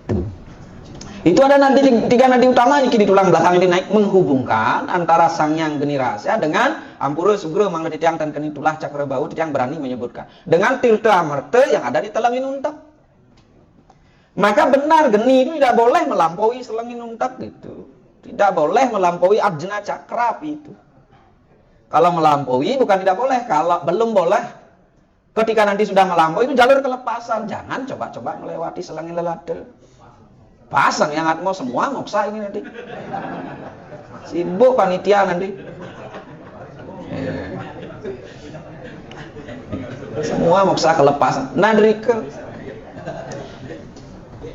Tuh. Itu ada nadi 3 nadi utama ini di tulang belakang ini naik menghubungkan antara Sangyang Geni Rahasia dengan Ampura Sugro Mangga Titiang dan Geni Tulah Cakra Bahu. Titiang berani menyebutkan dengan Tirta Amerta yang ada di Telengin Untak. Maka benar geni itu tidak boleh melampaui Selengin Untak gitu. Tidak boleh melampaui Arjuna Cakra itu. Kalau melampaui bukan tidak boleh, kalau belum boleh. Ketika nanti sudah melampaui itu jalur kelepasan. Jangan coba-coba melewati Selengin Lelada. Pasang yang atmo semua moksa ini nanti. Sibuk panitia nanti. Semua moksa kelepasan.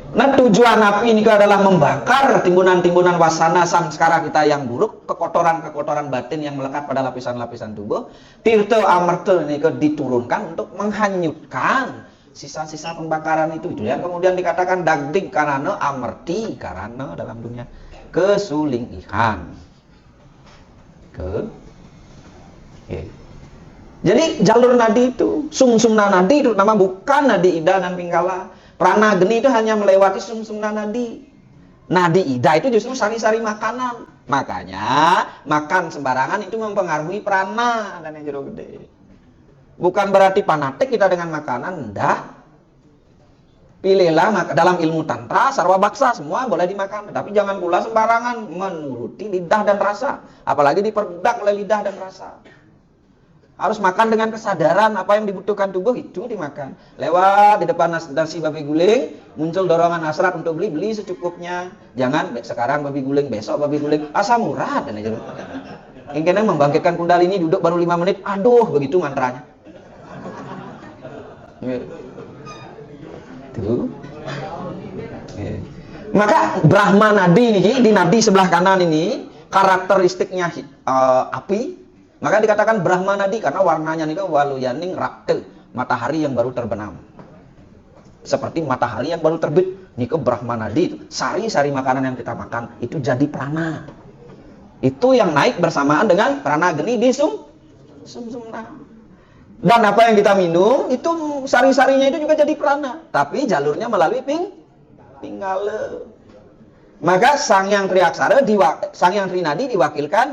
Nah tujuan api ini adalah membakar timbunan-timbunan wasana samskara kita yang buruk, kekotoran-kekotoran batin yang melekat pada lapisan-lapisan tubuh. Tirta Amerta ini diturunkan untuk menghanyutkan sisa-sisa pembakaran itu yang kemudian dikatakan dagdig karana amerti karana dalam dunia kesulingihan. Jadi jalur nadi itu sumsumna nadi itu nama bukan nadi ida dan pingala. Prana geni itu hanya melewati sumsumna nadi. Nadi ida itu justru sari-sari makanan. Makanya makan sembarangan itu mempengaruhi prana dan yang jero gede. Bukan berarti fanatik kita dengan makanan, enggak. Pilihlah dalam ilmu tantra, sarwa baksa semua boleh dimakan, tapi jangan pula sembarangan menuruti lidah dan rasa, apalagi diperbudak oleh lidah dan rasa. Harus makan dengan kesadaran apa yang dibutuhkan tubuh itu dimakan. Lewat di depan nasi babi guling, muncul dorongan hasrat untuk beli secukupnya. Jangan sekarang babi guling, besok babi guling, asam urat dan aja. Ingin membangkitkan kundalini duduk baru 5 menit, aduh begitu mantranya. Tuh. Maka Brahma nadi ini di nadi sebelah kanan ini karakteristiknya api. Maka dikatakan Brahma nadi karena warnanya nih waluyaning rakte, matahari yang baru terbenam. Seperti matahari yang baru terbit. Nika Brahma nadi itu sari-sari makanan yang kita makan itu jadi prana. Itu yang naik bersamaan dengan prana geni di sumsumna. Dan apa yang kita minum itu sari-sarinya itu juga jadi prana, tapi jalurnya melalui pinggala. Maka Sangyang Triaksara Sangyang Trinadi diwakilkan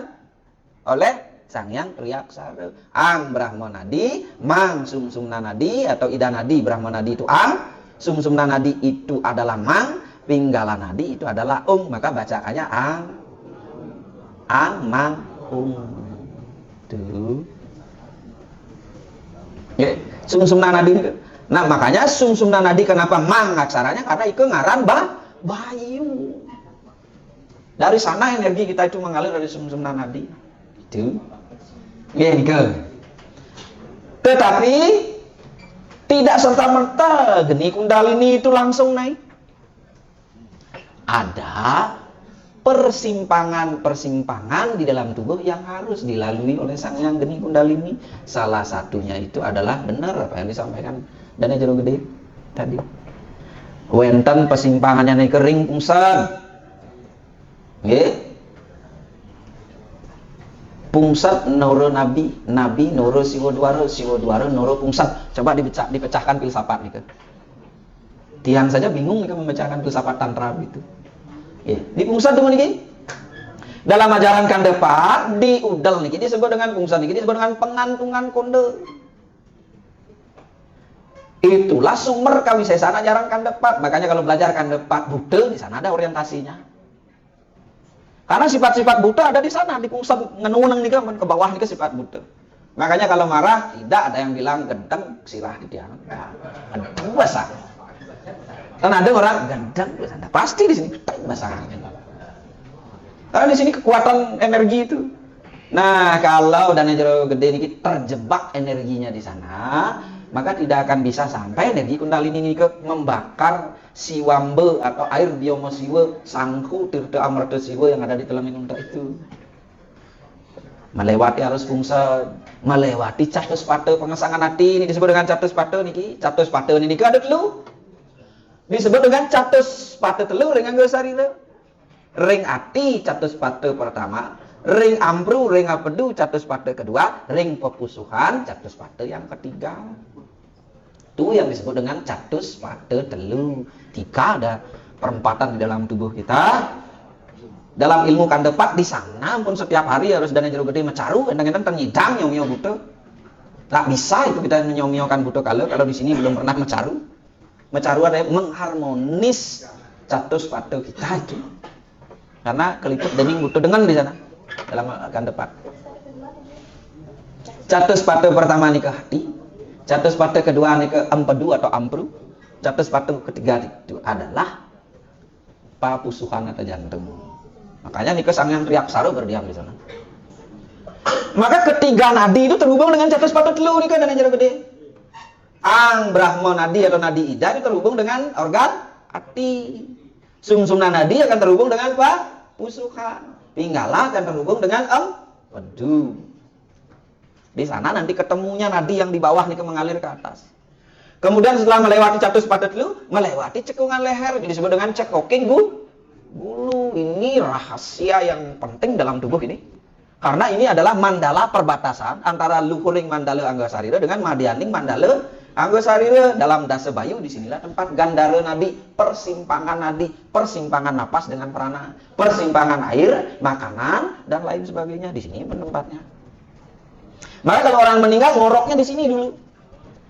oleh Sangyang Triaksara. Ang Brahma Nadi, Mang Sumsumna Nadi atau Ida Nadi. Brahma Nadi itu Ang, Sumsumna Nadi itu adalah Mang, Pinggala Nadi itu adalah Maka bacakannya Ang, Mang, Tuh. Ya, sumsumna nadi. Nah, makanya sumsumna nadi kenapa mang aksaranya? Karena itu ngaran bayu. Dari sana energi kita itu mengalir dari sumsumna nadi. Itu. Ya, tetapi tidak serta-merta geni kundalini itu langsung naik. Ada persimpangan-persimpangan di dalam tubuh yang harus dilalui oleh Sangyang Geni Kundalini. Salah satunya itu adalah benar apa yang disampaikan Dana Jero Gede. tadi. Wenten persimpangannya nih kering pungsan. Nggih. Pungsat noro nabi, nabi noro siwa duara noro pungsat. Coba dipecahkan filsafat nih. Tiang saja bingung nih memecahkan filsafat tantra gitu. Ya, di pungsat teman niki. Dalam ajaran Kandepat di udel niki disebut dengan pungsat niki disebut dengan pengantungan konde. Itulah sumber kawisesan ajaran Kandepat. Makanya kalau belajar Kandepat Buddha di sana ada orientasinya. Karena sifat-sifat Buddha ada di sana, di pusat ngenuneng nih ke bawah nih ke sifat Buddha. Makanya kalau marah tidak ada yang bilang gendeng sirah di dia. Gendeng basah. Kan ada orang gendeng basah. Pasti di sini gendeng basah. Karena di sini kekuatan energi itu. Nah, kalau dana jero gede ini terjebak energinya di sana, maka tidak akan bisa sampai energi kundalini ini ke membakar siwambe atau air bioma siwa sangku tirta amarta siwa yang ada di telengin unta itu. Melewati arus fungsa, melewati catuspata pengesangan hati, ini disebut dengan catuspata niki. Catuspata niki ada telu. Disebut dengan catuspata telu ring anggo sarira. Ring ati catuspata pertama, ring ampru, ring apedu catuspata kedua, ring pepusuhan catuspata yang ketiga. Itu yang disebut dengan catuspata telu. 3 ada perempatan di dalam tubuh kita. Dalam ilmu Kandepat di sana pun setiap hari harus dana jero gede mecaru, endang-endang ternyidang nyomio buto. Tak bisa itu kita menyomiokan buto kalau di sini belum pernah mecaru. Mecaru ada mengharmonis catuspata kita itu. Karena keliput dening buto dengan di sana dalam Kandepat. Catuspata pertama nih ke hati. Catuspata kedua nih ke empedu atau ampru. Catuspata ketiga itu adalah papusuhan atau jantung. Makanya nih ke sang yang triaksara berdiam di sana. Maka ketiga nadi itu terhubung dengan catuspata telu nih ke dana jero gede. Ang Brahma nadi atau nadi ida itu terhubung dengan organ hati. Sumsumna nadi akan terhubung dengan papusuhan. Pinggala akan terhubung dengan empedu. Di sana nanti ketemunya nadi yang di bawah nih mengalir ke atas. Kemudian setelah melewati catuspata telu, melewati cekungan leher disebut dengan cekoking gulu. Ini rahasia yang penting dalam tubuh ini. Karena ini adalah mandala perbatasan antara luhuring mandala anggasarira dengan madyaning mandala anggasarira. Dalam dasa bayu disinilah tempat gandara nadi, persimpangan napas dengan prana, persimpangan air, makanan dan lain sebagainya. Di sini tempatnya. Maka kalau orang meninggal ngoroknya di sini dulu.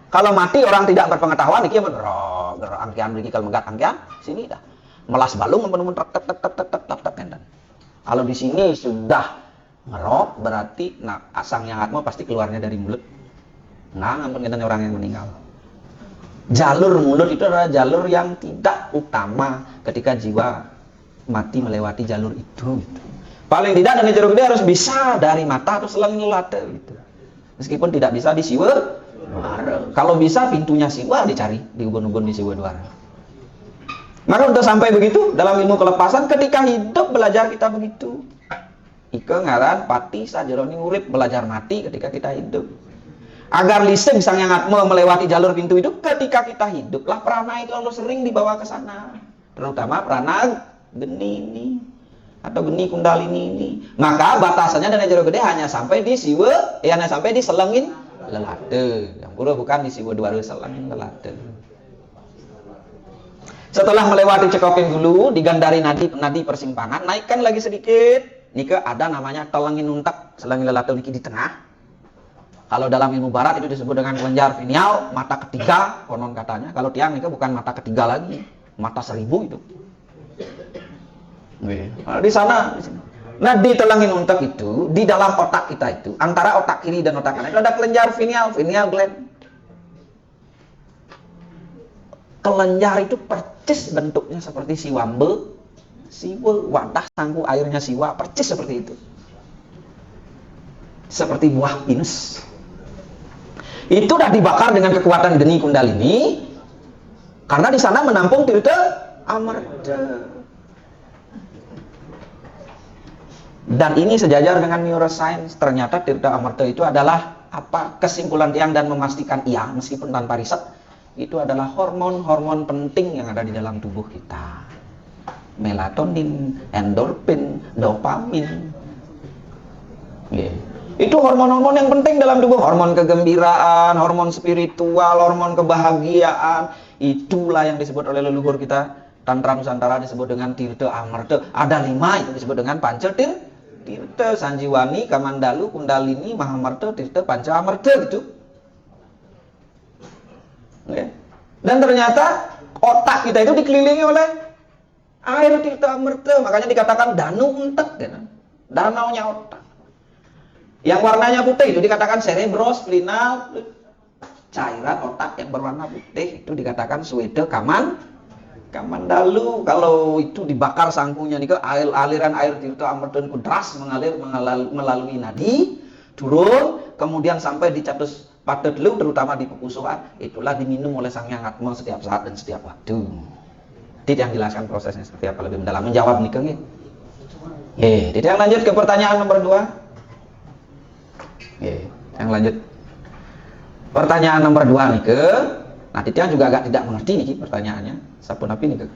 Kalau mati orang tidak berpengetahuan iki mengerok, angkian mriki kalau megat angkian sini dah. Melas balung men tek. Kalau di sini sudah ngerok berarti asang yang atma pasti keluarnya dari mulut. Ngampun kita orang yang meninggal. Jalur mulut itu adalah jalur yang tidak utama ketika jiwa mati melewati jalur itu. Paling tidak dana jero gede harus bisa dari mata atau selang lata gitu. Meskipun tidak bisa di siwa duara. Kalau bisa pintunya siwa dicari di ubun-ubun di siwa duara. Maka untuk sampai begitu dalam ilmu kelepasan ketika hidup belajar kita begitu. Ike ngaran pati sajeroni urip belajar mati ketika kita hidup. Agar liseng sang yang atma melewati jalur pintu hidup ketika kita hiduplah prana itu harus sering dibawa ke sana. Terutama prana geni ini atau geni kundalini ini. Maka batasannya dana jero gede hanya sampai di siwa, hanya sampai di selengin lelate. Yang pura bukan di siwa duara selengin lelate. Setelah melewati cekokin dulu, digandari nadi persimpangan, naikkan lagi sedikit. Nika ada namanya telengin untak, selengin lelate niki di tengah. Kalau dalam ilmu barat itu disebut dengan kelenjar pineal, mata ketiga, konon katanya. Kalau tiang nika bukan mata ketiga lagi, mata 1000 itu. Nah, di sana. Nah, di telengin untak itu, di dalam otak kita itu, antara otak kiri dan otak kanan itu ada kelenjar pineal gland. Kelenjar itu percis bentuknya seperti siwambe, siwa, wadah sangku airnya siwa, percis seperti itu. Seperti buah pinus. Itu sudah dibakar dengan kekuatan geni kundalini, karena di sana menampung tirta amarta. Dan ini sejajar dengan neuroscience. Ternyata tirta amarta itu adalah apa kesimpulan tiang dan memastikan iya, meskipun tanpa riset. itu adalah hormon-hormon penting yang ada di dalam tubuh kita. Melatonin, endorfin, dopamin. Itu hormon-hormon yang penting dalam tubuh. Hormon kegembiraan, hormon spiritual, hormon kebahagiaan. Itulah yang disebut oleh leluhur kita Tantra Nusantara disebut dengan Tirta Amarta. Ada 5 itu disebut dengan Panca Tirta, Sanjiwani, Kamandalu, Kundalini, Mahamarta, Tirta, Panca Amarta gitu. Dan ternyata otak kita itu dikelilingi oleh air Tirta Amarta. Makanya dikatakan Danu Untek gitu. Danaunya otak. Yang warnanya putih itu dikatakan cerebrospinal, cairan otak yang berwarna putih itu dikatakan Sweda Kamandalu. Kalau itu dibakar sangkunya nih, aliran air Tirta Amarta itu deras mengalir melalui nadi, turun, kemudian sampai di catus pada delu, terutama di pukusuan. Itulah diminum oleh Sang Hyang Atma setiap saat dan setiap waktu. Tidak yang jelaskan prosesnya seperti apa lebih mendalam. Menjawab nih Kang. Tidak yang lanjut ke pertanyaan nomor 2. Yang lanjut pertanyaan nomor 2 nih ke. Nah, Titian juga agak tidak mengerti nih pertanyaannya. Sapun api nih ke.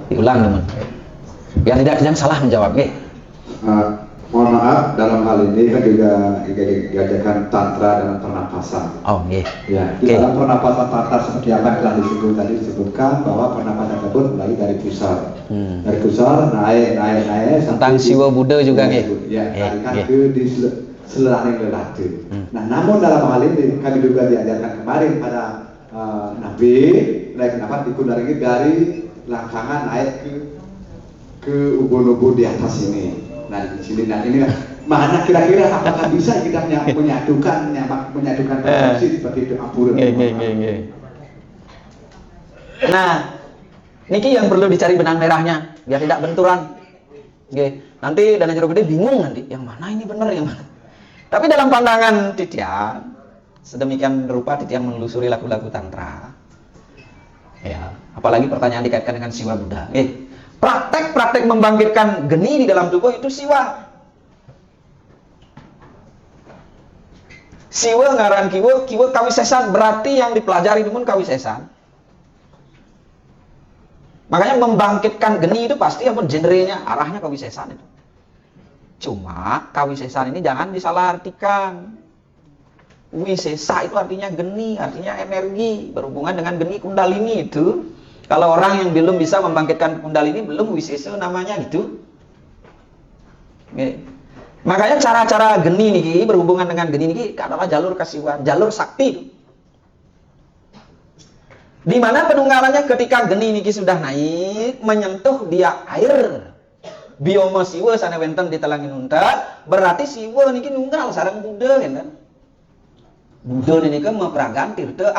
Diulang teman. Biar tidak salah menjawab. Mohon maaf, dalam hal ini kan juga diajarkan tantra dalam pernapasan. Ya, di dalam pernapasan tantra seperti apa yang telah disebutkan bahwa pernapasan tersebut mulai dari pusar. Dari pusar naik tentang Siwa Buddha juga alihkan ke di seleraning lelaki. Nah, namun dalam hal ini kami juga diajarkan kemarin pada Nabi, kenapa dikundaringi dari langkangan naik ke ubun-ubun di atas ini. Nah, di sini ini mana kira-kira apakah bisa kita menyatukan konsepsi seperti itu ampun. Nah, niki yang perlu dicari benang merahnya biar tidak benturan. Nanti Dana Jero Gede bingung nanti yang mana ini benar yang mana. Tapi dalam pandangan Titian, sedemikian rupa Titian menelusuri lagu-lagu tantra. Ya, apalagi pertanyaan dikaitkan dengan Siwa Buddha. Praktek-praktek membangkitkan geni di dalam tubuh itu siwa. Siwa ngaran kiwa kawisesan, berarti yang dipelajari itu pun kawisesan. Makanya membangkitkan geni itu pasti apa genrenya, arahnya kawisesan itu. Cuma kawisesan ini jangan disalahartikan. Wisesa itu artinya geni, artinya energi, berhubungan dengan geni kundalini itu. Kalau orang yang belum bisa membangkitkan kundalini belum wisesa namanya gitu. Makanya cara-cara geni niki berhubungan dengan geni niki adalah jalur kasiwan, jalur sakti. Di mana penunggalannya ketika geni niki sudah naik menyentuh dia air. Bioma siwa sana wenten ditelangin unta, berarti siwa niki nunggal sareng Buddha kan. Buddha niki memperagan tirta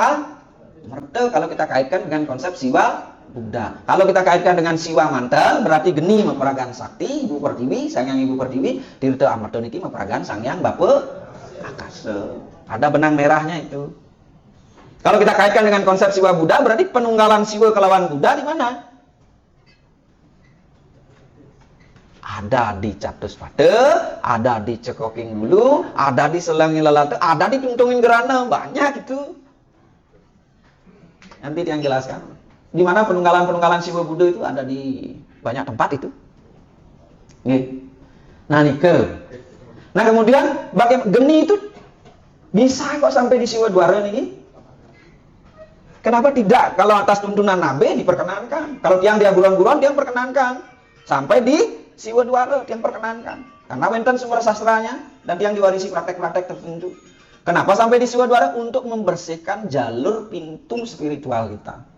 Amarta kalau kita kaitkan dengan konsep Siwa Buddha. Kalau kita kaitkan dengan Siwa Mantel, berarti geni memperagan sakti, Ibu Pertiwi, Sang Hyang Ibu Pertiwi, Tirta Amarta niki memperagan Sang Hyang Bapa Akasa. Ada benang merahnya itu. Kalau kita kaitkan dengan konsep Siwa Buddha, berarti penunggalan Siwa kelawan Buddha di mana? Ada di Catuspada, ada di Cekoking Hulu, ada di Selangi Lelate, ada di Tungtungin Gerana, banyak itu. Nanti yang jelaskan. Di mana penunggalan-penunggalan Siwa Buddha itu ada di banyak tempat itu. Nah, Nah, kemudian bagaimana geni itu bisa kok sampai di Siwa Dwara ini? Kenapa tidak? Kalau atas tuntunan Nabi diperkenankan. Kalau yang dia guruan-guruan dia perkenankan. Sampai di Siwa Dwara dia perkenankan. Karena wenten sumber sastranya dan yang diwarisi praktek-praktek tertentu. Kenapa sampai di Siwa Dwara? Untuk membersihkan jalur pintu spiritual kita.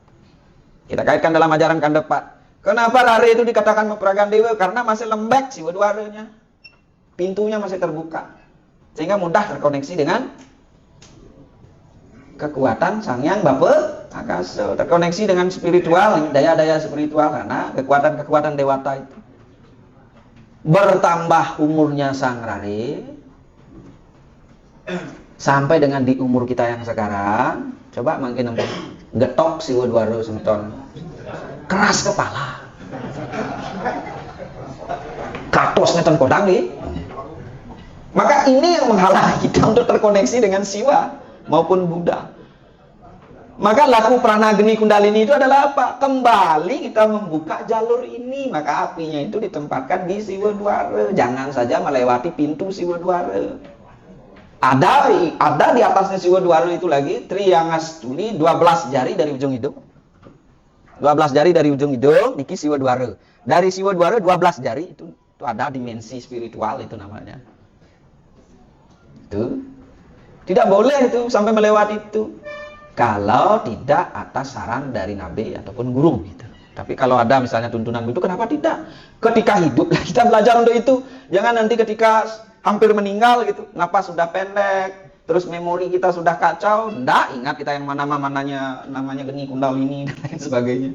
Kita kaitkan dalam ajaran Kandepat. Kenapa Rare itu dikatakan memperagan dewa? Karena masih lembek Siwa Dwaranya. Pintunya masih terbuka. Sehingga mudah terkoneksi dengan kekuatan Sang Hyang Bapa Akasa. Terkoneksi dengan spiritual, daya-daya spiritual. Karena kekuatan-kekuatan dewata itu. Bertambah umurnya Sang Rare. Sampai dengan di umur kita yang sekarang, coba makin getok Siwa Dwara senton. Keras kepala. Katos ngeten kodang nih. Maka ini yang menghalangi kita untuk terkoneksi dengan Siwa. maupun Buddha. Maka laku pranageni kundalini itu adalah apa? Kembali kita membuka jalur ini, maka apinya itu ditempatkan di Siwadwara. Jangan saja melewati pintu Siwadwara. Ada di atasnya Siwadwara itu lagi Triyangastuli, 12 jari dari ujung hidung. 12 jari dari ujung hidung niki Siwadwara. Dari Siwadwara 12 jari itu ada dimensi spiritual itu namanya. Itu tidak boleh itu sampai melewati itu. Kalau tidak atas saran dari nabi ataupun guru gitu. Tapi kalau ada misalnya tuntunan itu, kenapa tidak? Ketika hidup kita belajar untuk itu. Jangan nanti ketika hampir meninggal gitu, napas sudah pendek, terus memori kita sudah kacau, ndak ingat kita yang namanya geni kundalini dan lain sebagainya.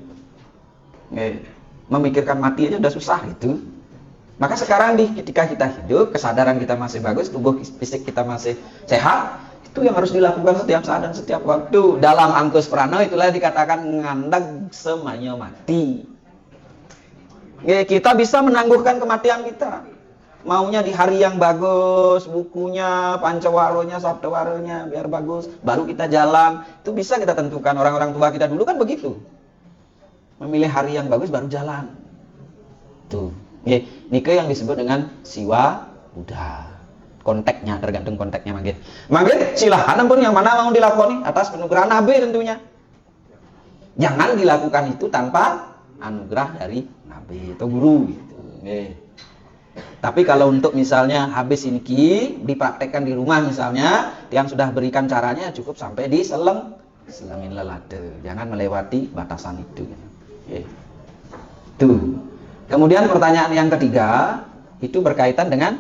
Memikirkan mati aja udah susah gitu. Maka sekarang ketika kita hidup, kesadaran kita masih bagus, tubuh fisik kita masih sehat, itu yang harus dilakukan setiap saat dan setiap waktu. Dalam Angkus Prana itulah dikatakan ngandag semanya mati. Kita bisa menangguhkan kematian kita. Maunya di hari yang bagus, bukunya, pancawaronya, sabdawaronya biar bagus, baru kita jalan. Itu bisa kita tentukan. Orang-orang tua kita dulu kan begitu. Memilih hari yang bagus baru jalan. Tuh. Nike yang disebut dengan Siwa Buddha. Konteksnya, tergantung konteksnya mangge. Mangge silahkan ampun yang mana mau dilakoni atas penugrahan nabi tentunya. Jangan dilakukan itu tanpa anugerah dari nabi atau guru gitu. Tapi kalau untuk misalnya habis ini dipraktekkan di rumah misalnya, yang sudah berikan caranya cukup sampai di selengin lelade. Jangan melewati batasan itu. Tuh. Kemudian pertanyaan yang ketiga itu berkaitan dengan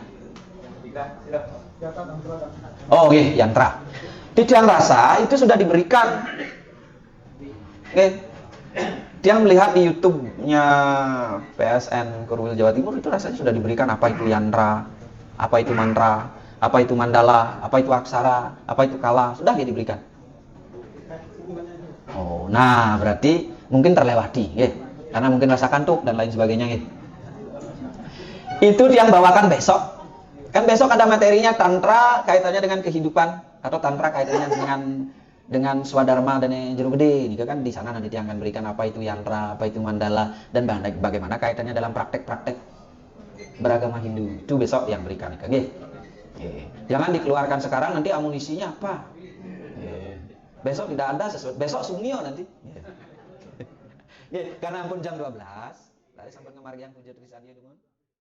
yantra. Titian rasa itu sudah diberikan. Dia melihat di YouTube-nya PSN Korwil Jawa Timur itu rasanya sudah diberikan apa itu yantra, apa itu mantra, apa itu mandala, apa itu aksara, apa itu kala, sudah dia diberikan. Oh, nah berarti mungkin terlewati, karena mungkin rasa kantuk dan lain sebagainya. Itu yang bawakan besok. Kan besok ada materinya tantra kaitannya dengan kehidupan atau tantra kaitannya dengan swadharma dan jero gede. Ini kan di sana nanti yang akan berikan apa itu yantra, apa itu mandala dan bagaimana kaitannya dalam praktek-praktek beragama Hindu. Itu besok yang berikan. Jangan dikeluarkan sekarang, nanti amunisinya apa? Besok tidak ada sesuatu. Besok sumio nanti. Karena ampun jam 12. Dari sampai ke Margian Puja Trisadia